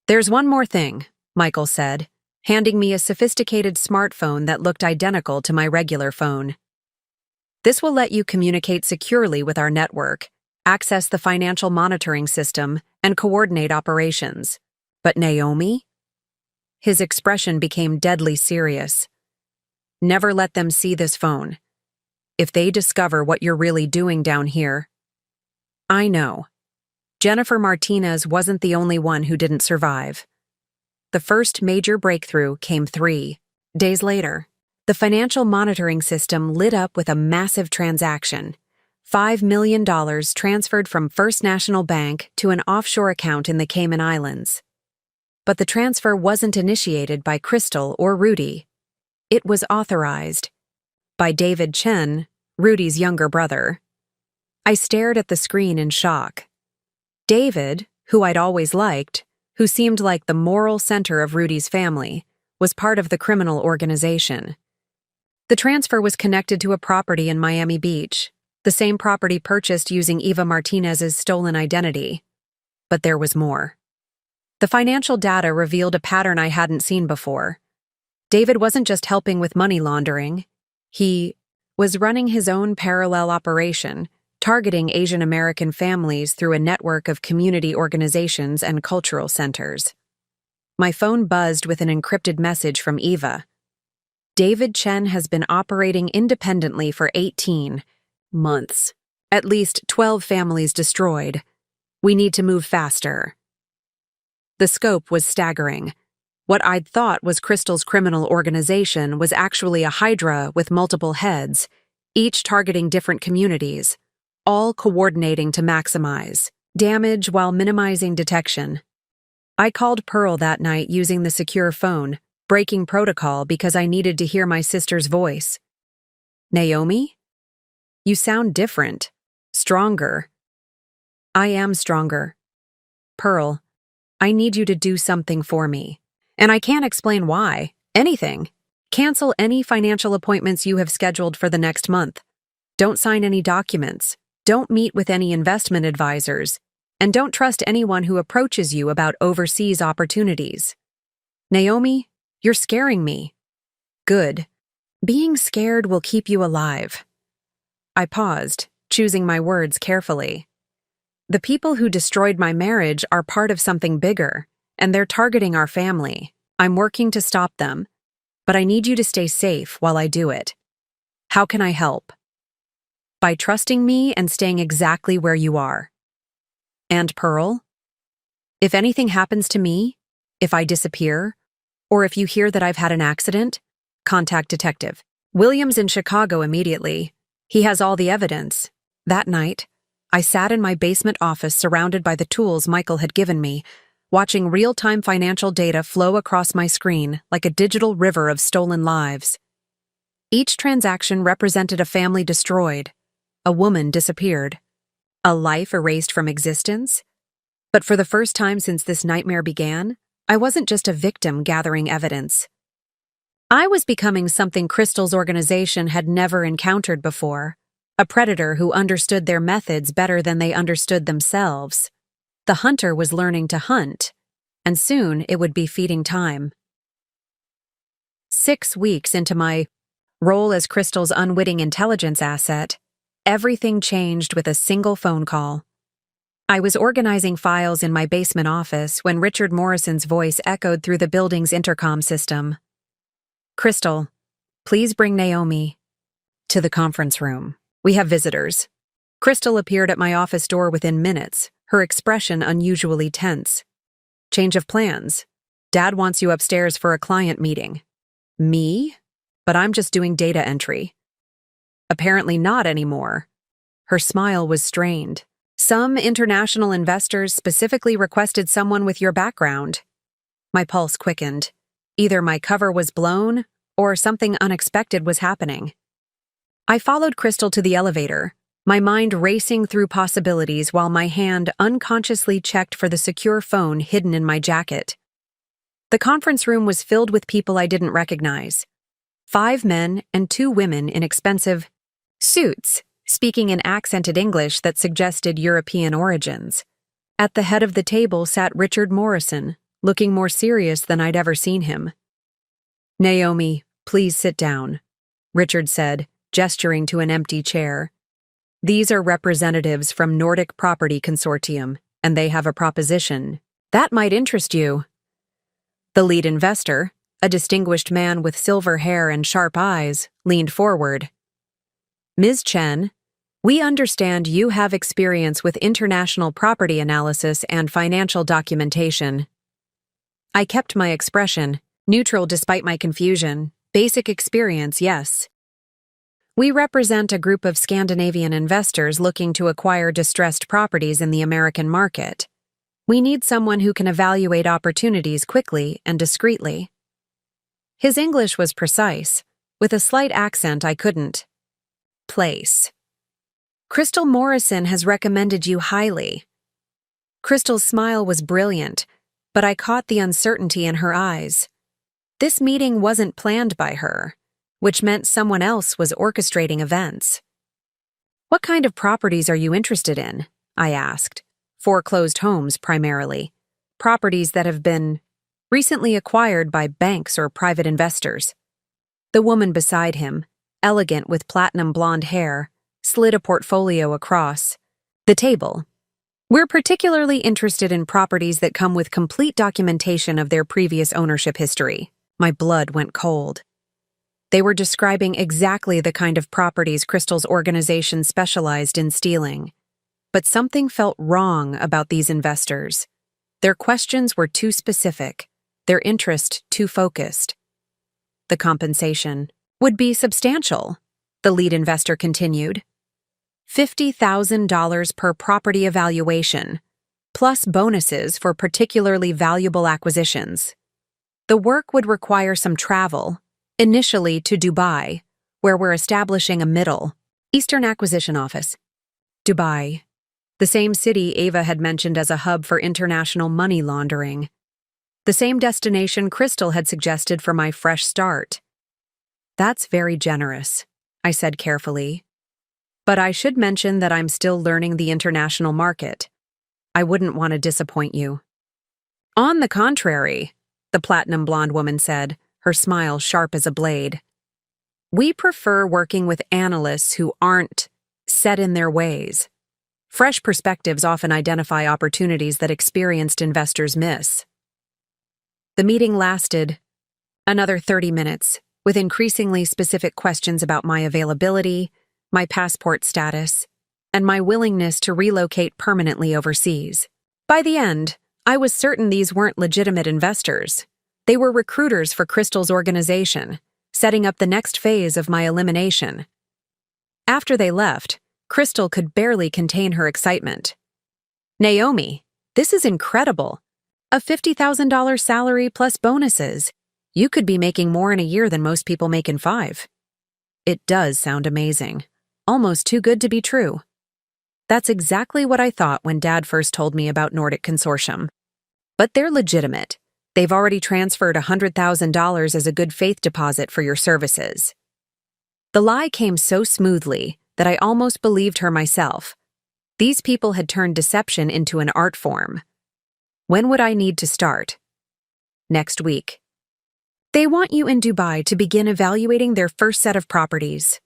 There's one more thing, Michael said, handing me a sophisticated smartphone that looked identical to my regular phone. This will let you communicate securely with our network, access the financial monitoring system, and coordinate operations. But Naomi? His expression became deadly serious. Never let them see this phone. If they discover what you're really doing down here. I know. Jennifer Martinez wasn't the only one who didn't survive. The first major breakthrough came 3 days later. The financial monitoring system lit up with a massive transaction. $5 million transferred from First National Bank to an offshore account in the Cayman Islands. But the transfer wasn't initiated by Crystal or Rudy. It was authorized by David Chen, Rudy's younger brother. I stared at the screen in shock. David, who I'd always liked, who seemed like the moral center of Rudy's family, was part of the criminal organization. The transfer was connected to a property in Miami Beach, the same property purchased using Eva Martinez's stolen identity. But there was more. The financial data revealed a pattern I hadn't seen before. David wasn't just helping with money laundering. He was running his own parallel operation, targeting Asian American families through a network of community organizations and cultural centers. My phone buzzed with an encrypted message from Eva. David Chen has been operating independently for 18 months. At least 12 families destroyed. We need to move faster. The scope was staggering. What I'd thought was Crystal's criminal organization was actually a hydra with multiple heads, each targeting different communities, all coordinating to maximize damage while minimizing detection. I called Pearl that night using the secure phone, breaking protocol because I needed to hear my sister's voice. Naomi? You sound different. Stronger. I am stronger. Pearl, I need you to do something for me. And I can't explain why. Anything. Cancel any financial appointments you have scheduled for the next month. Don't sign any documents. Don't meet with any investment advisors. And don't trust anyone who approaches you about overseas opportunities. Naomi, you're scaring me. Good. Being scared will keep you alive. I paused, choosing my words carefully. The people who destroyed my marriage are part of something bigger, and they're targeting our family. I'm working to stop them, but I need you to stay safe while I do it. How can I help? By trusting me and staying exactly where you are. And Pearl? If anything happens to me, if I disappear, or if you hear that I've had an accident, contact Detective Williams in Chicago immediately. He has all the evidence. That night, I sat in my basement office surrounded by the tools Michael had given me, watching real-time financial data flow across my screen like a digital river of stolen lives. Each transaction represented a family destroyed, a woman disappeared, a life erased from existence. But for the first time since this nightmare began, I wasn't just a victim gathering evidence. I was becoming something Crystal's organization had never encountered before, a predator who understood their methods better than they understood themselves. The hunter was learning to hunt, and soon it would be feeding time. 6 weeks into my role as Crystal's unwitting intelligence asset, everything changed with a single phone call. I was organizing files in my basement office when Richard Morrison's voice echoed through the building's intercom system. Crystal, please bring Naomi to the conference room. We have visitors. Crystal appeared at my office door within minutes, her expression unusually tense. Change of plans. Dad wants you upstairs for a client meeting. Me? But I'm just doing data entry. Apparently not anymore. Her smile was strained. Some international investors specifically requested someone with your background. My pulse quickened. Either my cover was blown, or something unexpected was happening. I followed Crystal to the elevator, my mind racing through possibilities while my hand unconsciously checked for the secure phone hidden in my jacket. The conference room was filled with people I didn't recognize. 5 men and 2 women in expensive suits, speaking in accented English that suggested European origins. At the head of the table sat Richard Morrison, looking more serious than I'd ever seen him. Naomi, please sit down, Richard said, gesturing to an empty chair. These are representatives from Nordic Property Consortium, and they have a proposition that might interest you. The lead investor, a distinguished man with silver hair and sharp eyes, leaned forward. Ms. Chen, we understand you have experience with international property analysis and financial documentation. I kept my expression, neutral despite my confusion. Basic experience, yes. We represent a group of Scandinavian investors looking to acquire distressed properties in the American market. We need someone who can evaluate opportunities quickly and discreetly. His English was precise, with a slight accent I couldn't place. Crystal Morrison has recommended you highly. Crystal's smile was brilliant, but I caught the uncertainty in her eyes. This meeting wasn't planned by her, which meant someone else was orchestrating events. What kind of properties are you interested in? I asked. Foreclosed homes, primarily. Properties that have been recently acquired by banks or private investors. The woman beside him, elegant with platinum blonde hair, slid a portfolio across the table. We're particularly interested in properties that come with complete documentation of their previous ownership history. My blood went cold. They were describing exactly the kind of properties Crystal's organization specialized in stealing. But something felt wrong about these investors. Their questions were too specific, their interest too focused. The compensation would be substantial, the lead investor continued. $50,000 per property evaluation, plus bonuses for particularly valuable acquisitions. The work would require some travel, initially to Dubai, where we're establishing a Middle Eastern acquisition office. Dubai, the same city Ava had mentioned as a hub for international money laundering. The same destination Crystal had suggested for my fresh start. That's very generous, I said carefully. But I should mention that I'm still learning the international market. I wouldn't want to disappoint you. On the contrary, the platinum blonde woman said, her smile sharp as a blade. We prefer working with analysts who aren't set in their ways. Fresh perspectives often identify opportunities that experienced investors miss. The meeting lasted another 30 minutes, with increasingly specific questions about my availability, my passport status, and my willingness to relocate permanently overseas. By the end, I was certain these weren't legitimate investors. They were recruiters for Crystal's organization, setting up the next phase of my elimination. After they left, Crystal could barely contain her excitement. Naomi, this is incredible. A $50,000 salary plus bonuses. You could be making more in a year than most people make in 5. It does sound amazing. Almost too good to be true. That's exactly what I thought when Dad first told me about Nordic Consortium. But they're legitimate. They've already transferred $100,000 as a good faith deposit for your services. The lie came so smoothly that I almost believed her myself. These people had turned deception into an art form. When would I need to start? Next week. They want you in Dubai to begin evaluating their first set of properties.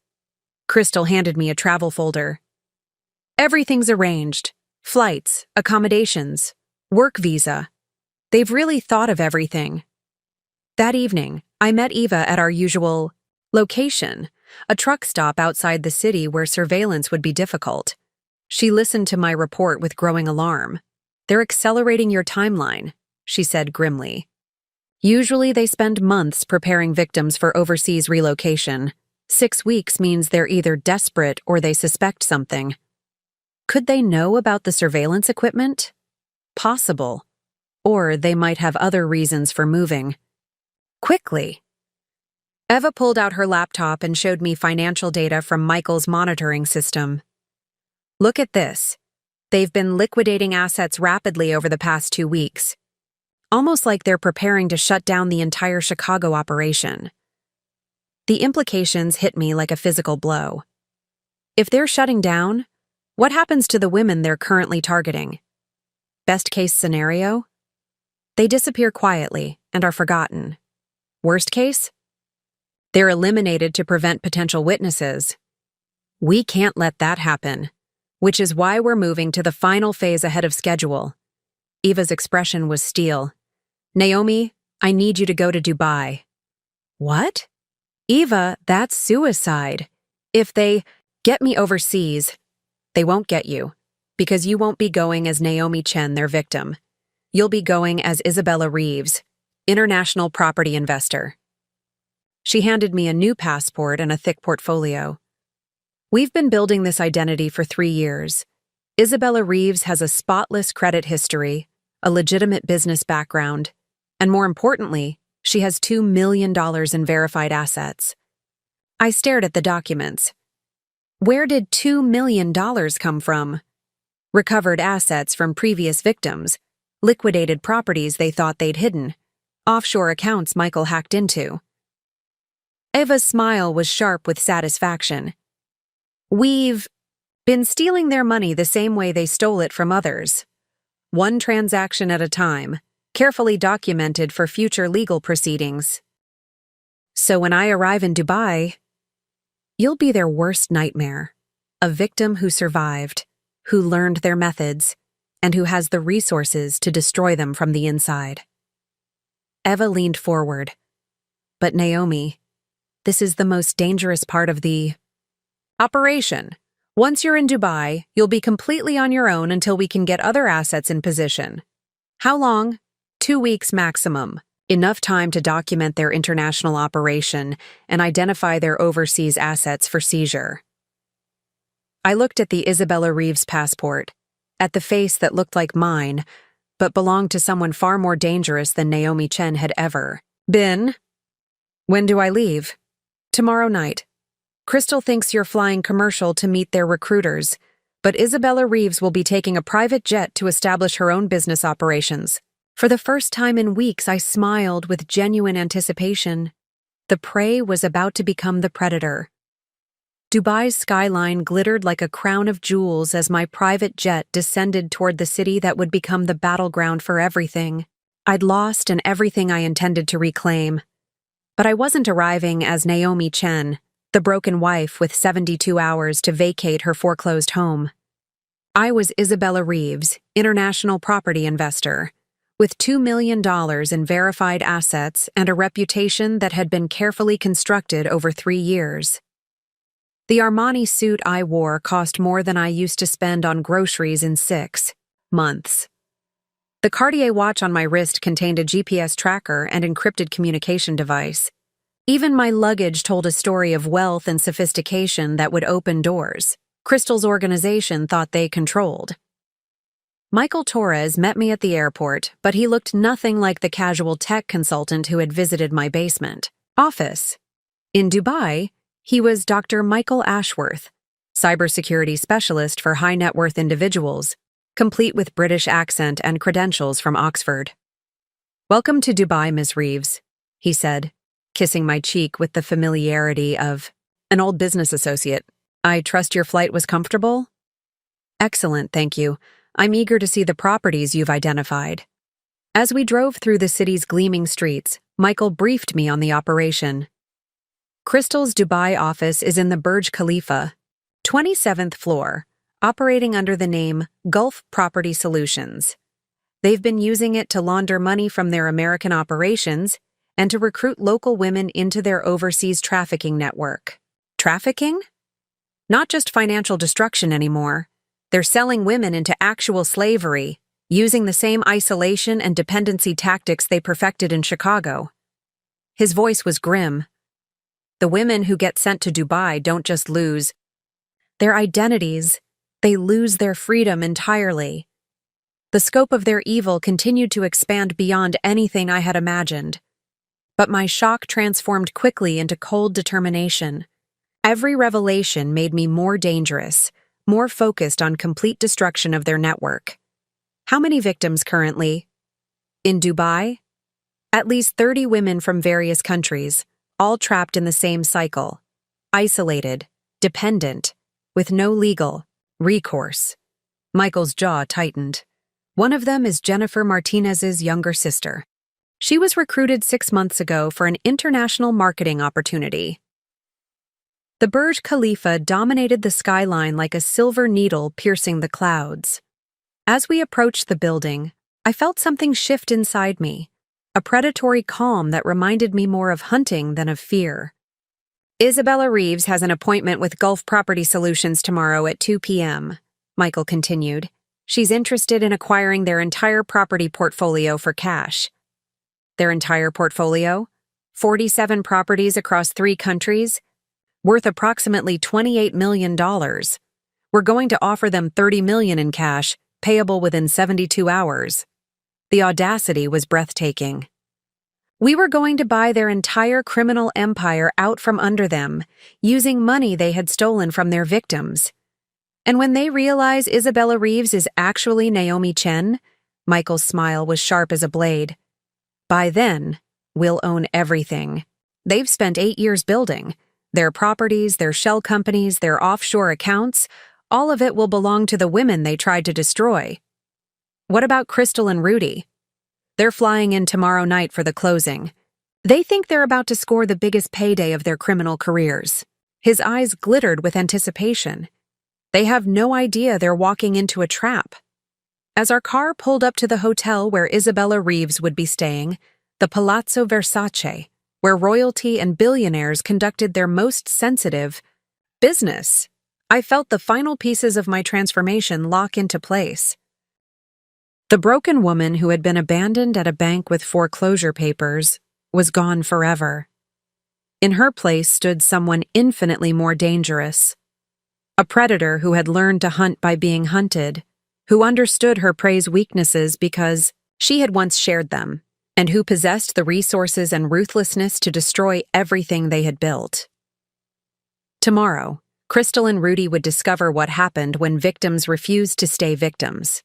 Crystal handed me a travel folder. Everything's arranged. Flights, accommodations, work visa. They've really thought of everything. That evening, I met Eva at our usual location, a truck stop outside the city where surveillance would be difficult. She listened to my report with growing alarm. They're accelerating your timeline, she said grimly. Usually they spend months preparing victims for overseas relocation. 6 weeks means they're either desperate or they suspect something. Could they know about the surveillance equipment? Possible. Or they might have other reasons for moving. Quickly. Eva pulled out her laptop and showed me financial data from Michael's monitoring system. Look at this. They've been liquidating assets rapidly over the past 2 weeks. Almost like they're preparing to shut down the entire Chicago operation. The implications hit me like a physical blow. If they're shutting down, what happens to the women they're currently targeting? Best case scenario? They disappear quietly and are forgotten. Worst case? They're eliminated to prevent potential witnesses. We can't let that happen. which is why we're moving to the final phase ahead of schedule. Eva's expression was steel. Naomi, I need you to go to Dubai. What? Eva, that's suicide. If they get me overseas, they won't get you, because you won't be going as Naomi Chen, their victim. You'll be going as Isabella Reeves, international property investor. She handed me a new passport and a thick portfolio. We've been building this identity for 3 years. Isabella Reeves has a spotless credit history, a legitimate business background, and more importantly, she has $2 million in verified assets. I stared at the documents. Where did $2 million come from? Recovered assets from previous victims, liquidated properties they thought they'd hidden, offshore accounts Michael hacked into. Eva's smile was sharp with satisfaction. We've been stealing their money the same way they stole it from others. One transaction at a time, carefully documented for future legal proceedings. So when I arrive in Dubai, you'll be their worst nightmare. A victim who survived, who learned their methods, and who has the resources to destroy them from the inside. Eva leaned forward. But Naomi, this is the most dangerous part of the operation. Once you're in Dubai, you'll be completely on your own until we can get other assets in position. How long? 2 weeks maximum. Enough time to document their international operation and identify their overseas assets for seizure. I looked at the Isabella Reeves passport, at the face that looked like mine, but belonged to someone far more dangerous than Naomi Chen had ever been. When do I leave? Tomorrow night. Crystal thinks you're flying commercial to meet their recruiters, but Isabella Reeves will be taking a private jet to establish her own business operations. For the first time in weeks, I smiled with genuine anticipation. The prey was about to become the predator. Dubai's skyline glittered like a crown of jewels as my private jet descended toward the city that would become the battleground for everything I'd lost and everything I intended to reclaim. But I wasn't arriving as Naomi Chen, the broken wife with 72 hours to vacate her foreclosed home. I was Isabella Reeves, international property investor, with $2 million in verified assets and a reputation that had been carefully constructed over 3 years. The Armani suit I wore cost more than I used to spend on groceries in 6 months. The Cartier watch on my wrist contained a GPS tracker and encrypted communication device. Even my luggage told a story of wealth and sophistication that would open doors Crystal's organization thought they controlled. Michael Torres met me at the airport, but he looked nothing like the casual tech consultant who had visited my basement office. In Dubai, he was Dr. Michael Ashworth, cybersecurity specialist for high-net-worth individuals, complete with British accent and credentials from Oxford. "Welcome to Dubai, Ms. Reeves," he said, kissing my cheek with the familiarity of an old business associate. "I trust your flight was comfortable?" "Excellent, thank you. I'm eager to see the properties you've identified." As we drove through the city's gleaming streets, Michael briefed me on the operation. Crystal's Dubai office is in the Burj Khalifa, 27th floor, operating under the name Gulf Property Solutions. They've been using it to launder money from their American operations and to recruit local women into their overseas trafficking network. Trafficking? Not just financial destruction anymore. They're selling women into actual slavery, using the same isolation and dependency tactics they perfected in Chicago. His voice was grim. The women who get sent to Dubai don't just lose their identities, they lose their freedom entirely. The scope of their evil continued to expand beyond anything I had imagined. But my shock transformed quickly into cold determination. Every revelation made me more dangerous, more focused on complete destruction of their network. How many victims currently? In Dubai? At least 30 women from various countries, all trapped in the same cycle. Isolated, dependent, with no legal recourse. Michael's jaw tightened. One of them is Jennifer Martinez's younger sister. She was recruited 6 months ago for an international marketing opportunity. The Burj Khalifa dominated the skyline like a silver needle piercing the clouds. As we approached the building, I felt something shift inside me, a predatory calm that reminded me more of hunting than of fear. Isabella Reeves has an appointment with Gulf Property Solutions tomorrow at 2 p.m., Michael continued. She's interested in acquiring their entire property portfolio for cash. Their entire portfolio? 47 properties across 3 countries? Worth approximately $28 million. We're going to offer them $30 million in cash, payable within 72 hours. The audacity was breathtaking. We were going to buy their entire criminal empire out from under them, using money they had stolen from their victims. And when they realize Isabella Reeves is actually Naomi Chen, Michael's smile was sharp as a blade. By then, we'll own everything. They've spent 8 years building. Their properties, their shell companies, their offshore accounts, all of it will belong to the women they tried to destroy. What about Crystal and Rudy? They're flying in tomorrow night for the closing. They think they're about to score the biggest payday of their criminal careers. His eyes glittered with anticipation. They have no idea they're walking into a trap. As our car pulled up to the hotel where Isabella Reeves would be staying, the Palazzo Versace, where royalty and billionaires conducted their most sensitive business, I felt the final pieces of my transformation lock into place. The broken woman who had been abandoned at a bank with foreclosure papers was gone forever. In her place stood someone infinitely more dangerous. A predator who had learned to hunt by being hunted, who understood her prey's weaknesses because she had once shared them, and who possessed the resources and ruthlessness to destroy everything they had built. Tomorrow, Crystal and Rudy would discover what happened when victims refused to stay victims.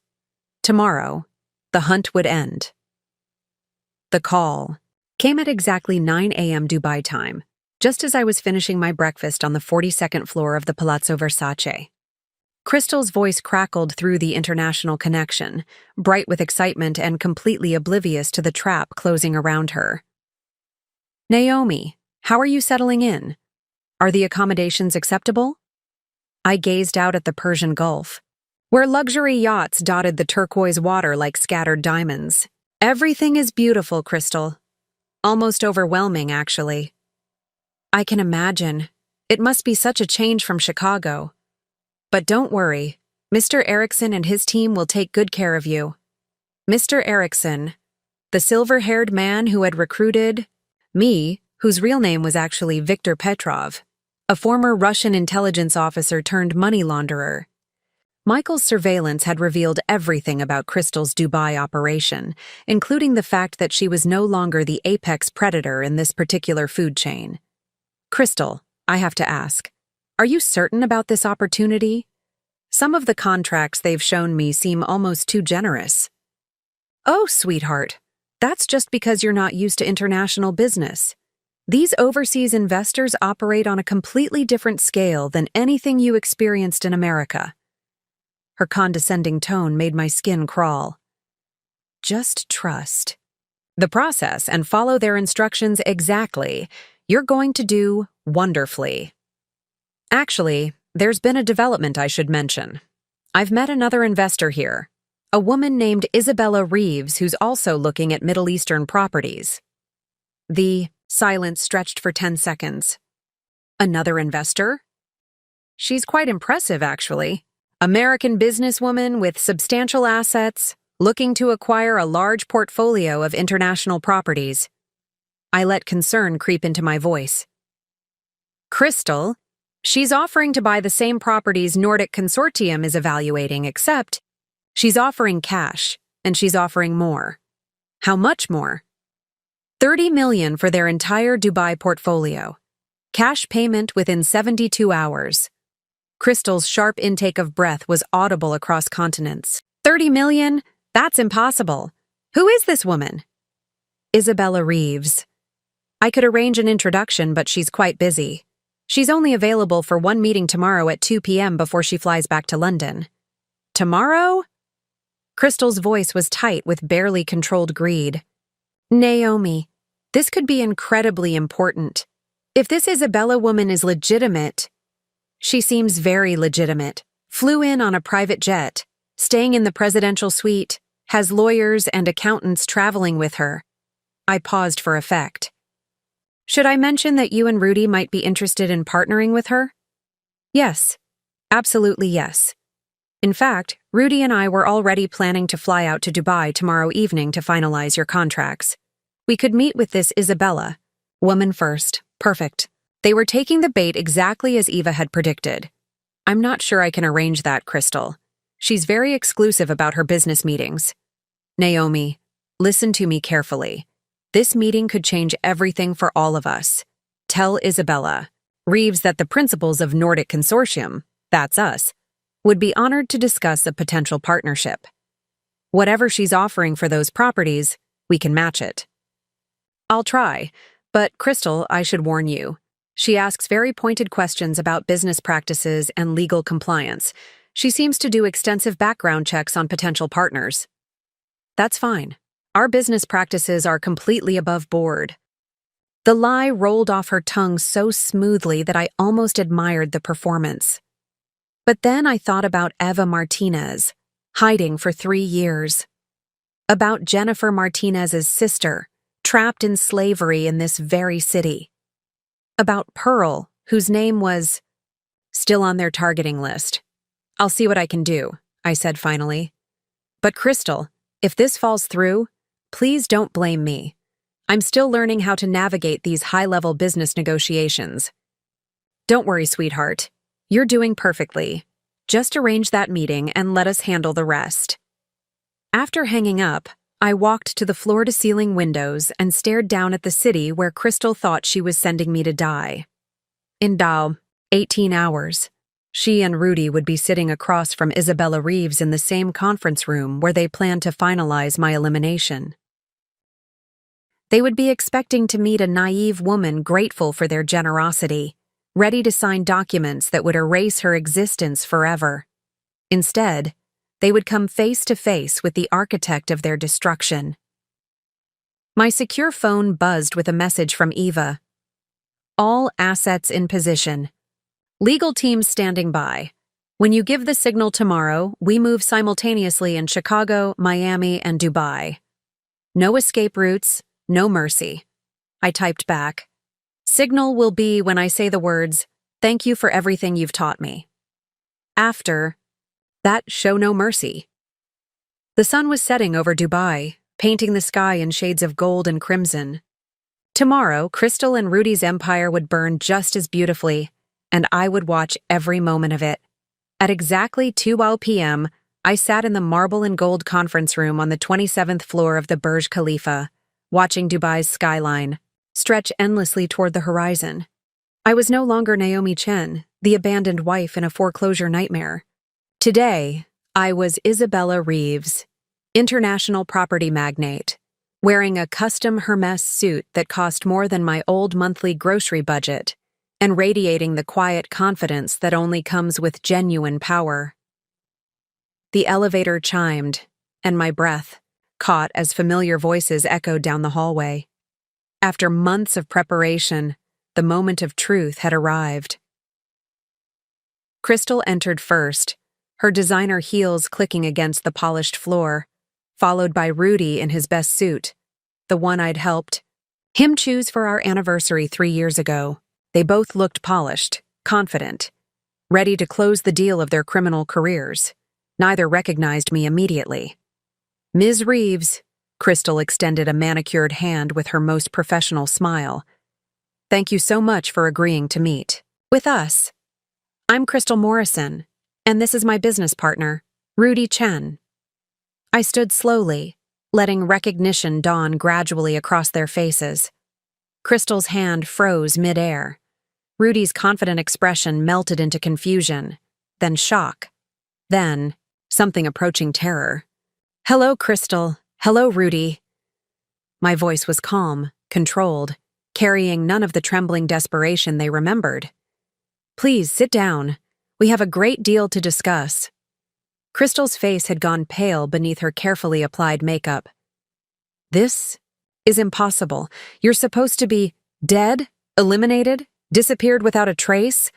Tomorrow, the hunt would end. The call came at exactly 9 a.m. Dubai time, just as I was finishing my breakfast on the 42nd floor of the Palazzo Versace. Crystal's voice crackled through the international connection, bright with excitement and completely oblivious to the trap closing around her. Naomi, how are you settling in? Are the accommodations acceptable? I gazed out at the Persian Gulf, where luxury yachts dotted the turquoise water like scattered diamonds. Everything is beautiful, Crystal. Almost overwhelming, actually. I can imagine. It must be such a change from Chicago. But don't worry, Mr. Erickson and his team will take good care of you. Mr. Erickson, the silver-haired man who had recruited me, whose real name was actually Viktor Petrov, a former Russian intelligence officer turned money launderer. Michael's surveillance had revealed everything about Crystal's Dubai operation, including the fact that she was no longer the apex predator in this particular food chain. Crystal, I have to ask, are you certain about this opportunity? Some of the contracts they've shown me seem almost too generous. Oh, sweetheart, that's just because you're not used to international business. These overseas investors operate on a completely different scale than anything you experienced in America. Her condescending tone made my skin crawl. Just trust the process and follow their instructions exactly. You're going to do wonderfully. Actually, there's been a development I should mention. I've met another investor here, a woman named Isabella Reeves who's also looking at Middle Eastern properties. The silence stretched for 10 seconds. Another investor? She's quite impressive, actually. American businesswoman with substantial assets, looking to acquire a large portfolio of international properties. I let concern creep into my voice. Crystal, she's offering to buy the same properties Nordic Consortium is evaluating, except she's offering cash, and she's offering more. How much more? $30 million for their entire Dubai portfolio. Cash payment within 72 hours. Crystal's sharp intake of breath was audible across continents. $30 million? That's impossible. Who is this woman? Isabella Reeves. I could arrange an introduction, but she's quite busy. She's only available for one meeting tomorrow at 2 p.m. before she flies back to London. Tomorrow? Crystal's voice was tight with barely controlled greed. Naomi, this could be incredibly important. If this Isabella woman is legitimate, she seems very legitimate. Flew in on a private jet, staying in the presidential suite, has lawyers and accountants traveling with her. I paused for effect. Should I mention that you and Rudy might be interested in partnering with her? Yes. Absolutely yes. In fact, Rudy and I were already planning to fly out to Dubai tomorrow evening to finalize your contracts. We could meet with this Isabella. Woman first. Perfect. They were taking the bait exactly as Eva had predicted. I'm not sure I can arrange that, Crystal. She's very exclusive about her business meetings. Naomi, listen to me carefully. This meeting could change everything for all of us. Tell Isabella Reeves that the principals of Nordic Consortium, that's us, would be honored to discuss a potential partnership. Whatever she's offering for those properties, we can match it. I'll try, but Crystal, I should warn you. She asks very pointed questions about business practices and legal compliance. She seems to do extensive background checks on potential partners. That's fine. Our business practices are completely above board. The lie rolled off her tongue so smoothly that I almost admired the performance. But then I thought about Eva Martinez, hiding for 3 years. About Jennifer Martinez's sister, trapped in slavery in this very city. About Pearl, whose name was still on their targeting list. I'll see what I can do, I said finally. But Crystal, if this falls through, please don't blame me. I'm still learning how to navigate these high-level business negotiations. Don't worry, sweetheart. You're doing perfectly. Just arrange that meeting and let us handle the rest. After hanging up, I walked to the floor-to-ceiling windows and stared down at the city where Crystal thought she was sending me to die. In 18 hours, she and Rudy would be sitting across from Isabella Reeves in the same conference room where they planned to finalize my elimination. They would be expecting to meet a naive woman grateful for their generosity, ready to sign documents that would erase her existence forever. Instead, they would come face to face with the architect of their destruction. My secure phone buzzed with a message from Eva. All assets in position. Legal teams standing by. When you give the signal tomorrow, we move simultaneously in Chicago, Miami, and Dubai. No escape routes, no mercy. I typed back. Signal will be when I say the words, "Thank you for everything you've taught me." After that, show no mercy. The sun was setting over Dubai, painting the sky in shades of gold and crimson. Tomorrow, Crystal and Rudy's empire would burn just as beautifully, and I would watch every moment of it. At exactly 2 p.m., I sat in the marble and gold conference room on the 27th floor of the Burj Khalifa, watching Dubai's skyline stretch endlessly toward the horizon. I was no longer Naomi Chen, the abandoned wife in a foreclosure nightmare. Today, I was Isabella Reeves, international property magnate, wearing a custom Hermes suit that cost more than my old monthly grocery budget, and radiating the quiet confidence that only comes with genuine power. The elevator chimed, and my breath caught as familiar voices echoed down the hallway. After months of preparation, the moment of truth had arrived. Crystal entered first, her designer heels clicking against the polished floor, followed by Rudy in his best suit, the one I'd helped him choose for our anniversary 3 years ago. They both looked polished, confident, ready to close the deal of their criminal careers. Neither recognized me immediately. Ms. Reeves, Crystal extended a manicured hand with her most professional smile. Thank you so much for agreeing to meet with us. I'm Crystal Morrison, and this is my business partner, Rudy Chen. I stood slowly, letting recognition dawn gradually across their faces. Crystal's hand froze mid-air. Rudy's confident expression melted into confusion, then shock, then something approaching terror. Hello, Crystal. Hello, Rudy. My voice was calm, controlled, carrying none of the trembling desperation they remembered. Please, sit down. We have a great deal to discuss. Crystal's face had gone pale beneath her carefully applied makeup. This is impossible. You're supposed to be dead, Eliminated? Disappeared without a trace?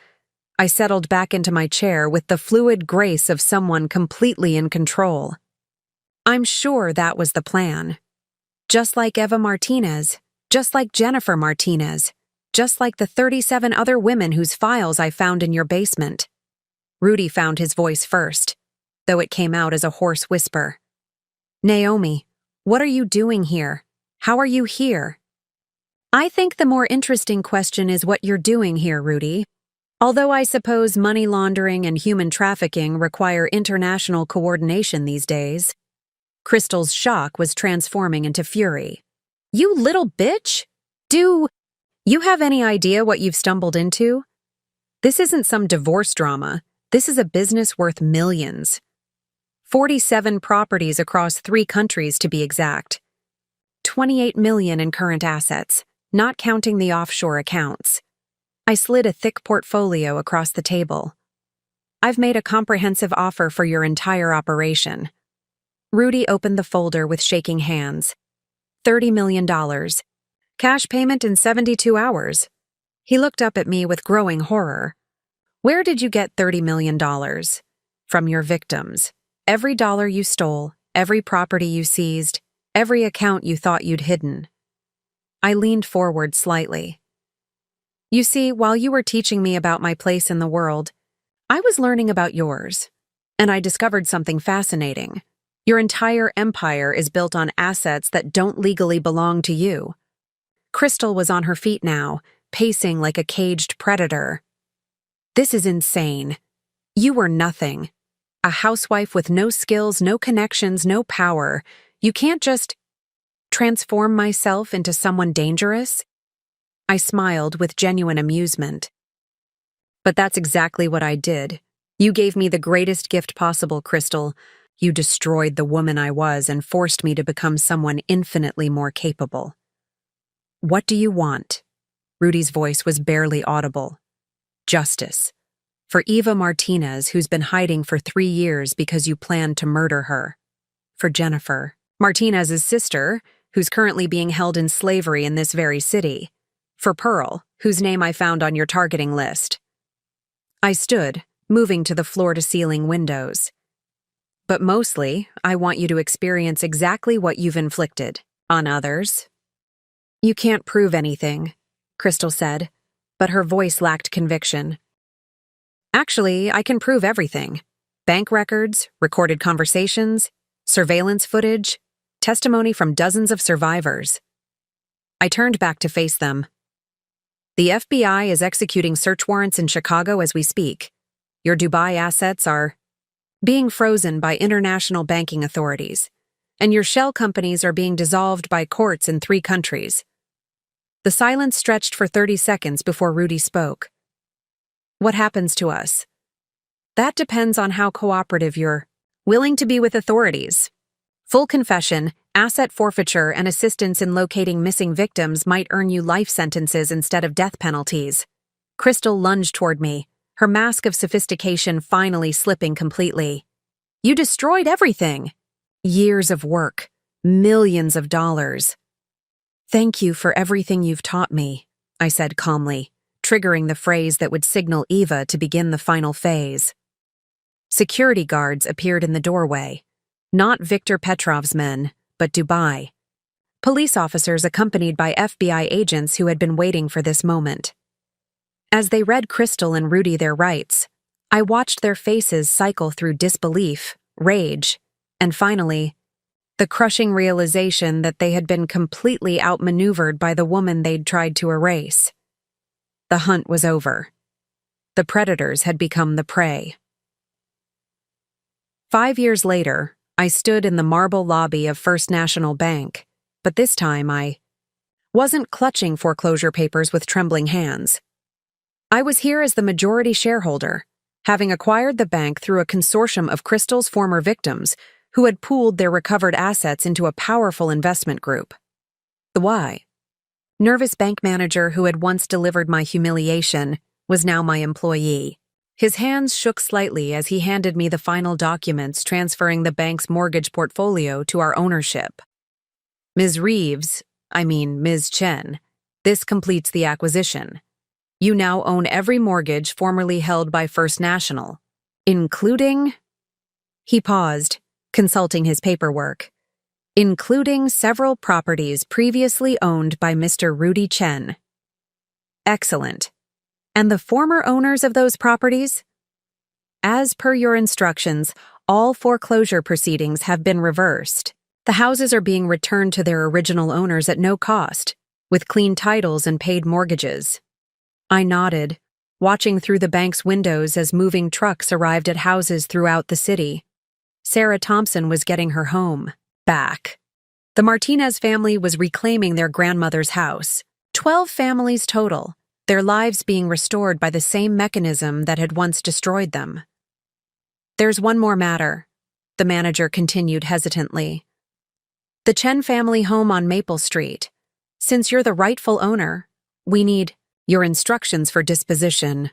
I settled back into my chair with the fluid grace of someone completely in control. I'm sure that was the plan. Just like Eva Martinez, just like Jennifer Martinez, just like the 37 other women whose files I found in your basement. Rudy found his voice first, though it came out as a hoarse whisper. Naomi, what are you doing here? How are you here? I think the more interesting question is what you're doing here, Rudy. Although I suppose money laundering and human trafficking require international coordination these days. Crystal's shock was transforming into fury. You little bitch! Do you have any idea what you've stumbled into? This isn't some divorce drama. This is a business worth millions. 47 properties across 3 countries to be exact. 28 million in current assets, not counting the offshore accounts. I slid a thick portfolio across the table. I've made a comprehensive offer for your entire operation. Rudy opened the folder with shaking hands. $30 million. Cash payment in 72 hours. He looked up at me with growing horror. Where did you get $30 million? From your victims. Every dollar you stole, every property you seized, every account you thought you'd hidden. I leaned forward slightly. You see, while you were teaching me about my place in the world, I was learning about yours. And I discovered something fascinating. Your entire empire is built on assets that don't legally belong to you. Crystal was on her feet now, pacing like a caged predator. This is insane. You were nothing. A housewife with no skills, no connections, no power. You can't just transform myself into someone dangerous? I smiled with genuine amusement. But that's exactly what I did. You gave me the greatest gift possible, Crystal. You destroyed the woman I was and forced me to become someone infinitely more capable. What do you want? Rudy's voice was barely audible. Justice. For Eva Martinez, who's been hiding for 3 years because you planned to murder her. For Jennifer, Martinez's sister, who's currently being held in slavery in this very city. For Pearl, whose name I found on your targeting list. I stood, moving to the floor-to-ceiling windows. But mostly, I want you to experience exactly what you've inflicted on others. You can't prove anything, Crystal said, but her voice lacked conviction. Actually, I can prove everything. Bank records, recorded conversations, surveillance footage, testimony from dozens of survivors. I turned back to face them. The FBI is executing search warrants in Chicago as we speak. Your Dubai assets are being frozen by international banking authorities, and your shell companies are being dissolved by courts in 3 countries. The silence stretched for 30 seconds before Rudy spoke. What happens to us? That depends on how cooperative you're willing to be with authorities. Full confession, asset forfeiture, and assistance in locating missing victims might earn you life sentences instead of death penalties. Crystal lunged toward me, her mask of sophistication finally slipping completely. You destroyed everything. Years of work, millions of dollars. Thank you for everything you've taught me, I said calmly, triggering the phrase that would signal Eva to begin the final phase. Security guards appeared in the doorway. Not Victor Petrov's men, but Dubai. Police officers accompanied by FBI agents who had been waiting for this moment. As they read Crystal and Rudy their rights, I watched their faces cycle through disbelief, rage, and finally, the crushing realization that they had been completely outmaneuvered by the woman they'd tried to erase. The hunt was over. The predators had become the prey. 5 years later, I stood in the marble lobby of First National Bank, but this time I wasn't clutching foreclosure papers with trembling hands. I was here as the majority shareholder, having acquired the bank through a consortium of Crystal's former victims who had pooled their recovered assets into a powerful investment group. The why? Nervous bank manager who had once delivered my humiliation was now my employee. His hands shook slightly as he handed me the final documents transferring the bank's mortgage portfolio to our ownership. Ms. Chen, This completes the acquisition. You now own every mortgage formerly held by First National, including... He paused, consulting his paperwork. Including several properties previously owned by Mr. Rudy Chen. Excellent. And the former owners of those properties? As per your instructions, all foreclosure proceedings have been reversed. The houses are being returned to their original owners at no cost, with clean titles and paid mortgages. I nodded, watching through the bank's windows as moving trucks arrived at houses throughout the city. Sarah Thompson was getting her home back. The Martinez family was reclaiming their grandmother's house. 12 families total, their lives being restored by the same mechanism that had once destroyed them. There's one more matter, the manager continued hesitantly. The Chen family home on Maple Street. Since you're the rightful owner, we need your instructions for disposition.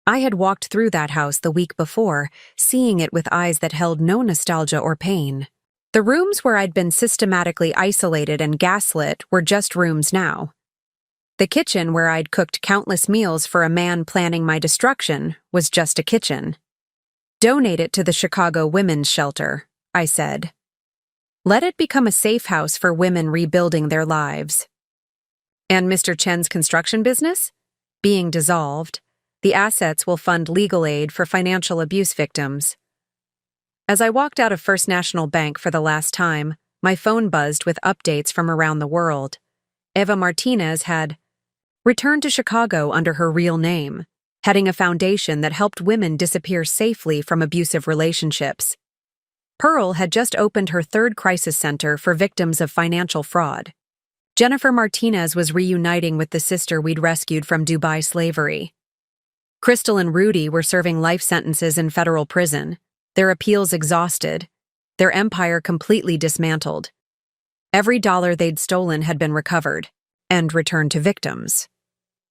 I had walked through that house the week before, seeing it with eyes that held no nostalgia or pain. The rooms where I'd been systematically isolated and gaslit were just rooms now. The kitchen where I'd cooked countless meals for a man planning my destruction was just a kitchen. Donate it to the Chicago Women's Shelter, I said. Let it become a safe house for women rebuilding their lives. And Mr. Chen's construction business? Being dissolved, the assets will fund legal aid for financial abuse victims. As I walked out of First National Bank for the last time, my phone buzzed with updates from around the world. Eva Martinez had returned to Chicago under her real name, heading a foundation that helped women disappear safely from abusive relationships. Pearl had just opened her third crisis center for victims of financial fraud. Jennifer Martinez was reuniting with the sister we'd rescued from Dubai slavery. Crystal and Rudy were serving life sentences in federal prison, their appeals exhausted, their empire completely dismantled. Every dollar they'd stolen had been recovered and returned to victims.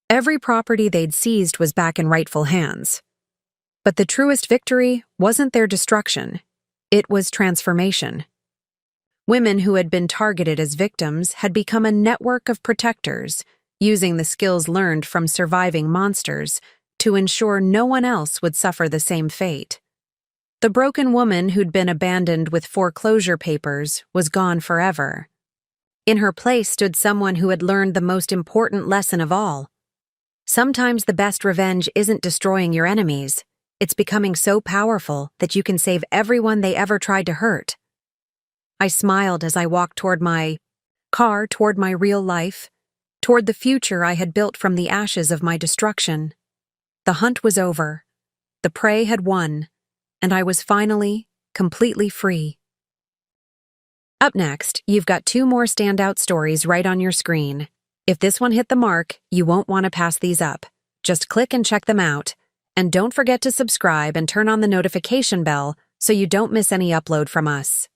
Every property they'd seized was back in rightful hands. But the truest victory wasn't their destruction. It was transformation. Women who had been targeted as victims had become a network of protectors, using the skills learned from surviving monsters to ensure no one else would suffer the same fate. The broken woman who'd been abandoned with foreclosure papers was gone forever. In her place stood someone who had learned the most important lesson of all. Sometimes the best revenge isn't destroying your enemies. It's becoming so powerful that you can save everyone they ever tried to hurt. I smiled as I walked toward my car, toward my real life, toward the future I had built from the ashes of my destruction. The hunt was over. The prey had won, and I was finally, completely free. Up next, you've got 2 more standout stories right on your screen. If this one hit the mark, you won't want to pass these up. Just click and check them out. And don't forget to subscribe and turn on the notification bell so you don't miss any upload from us.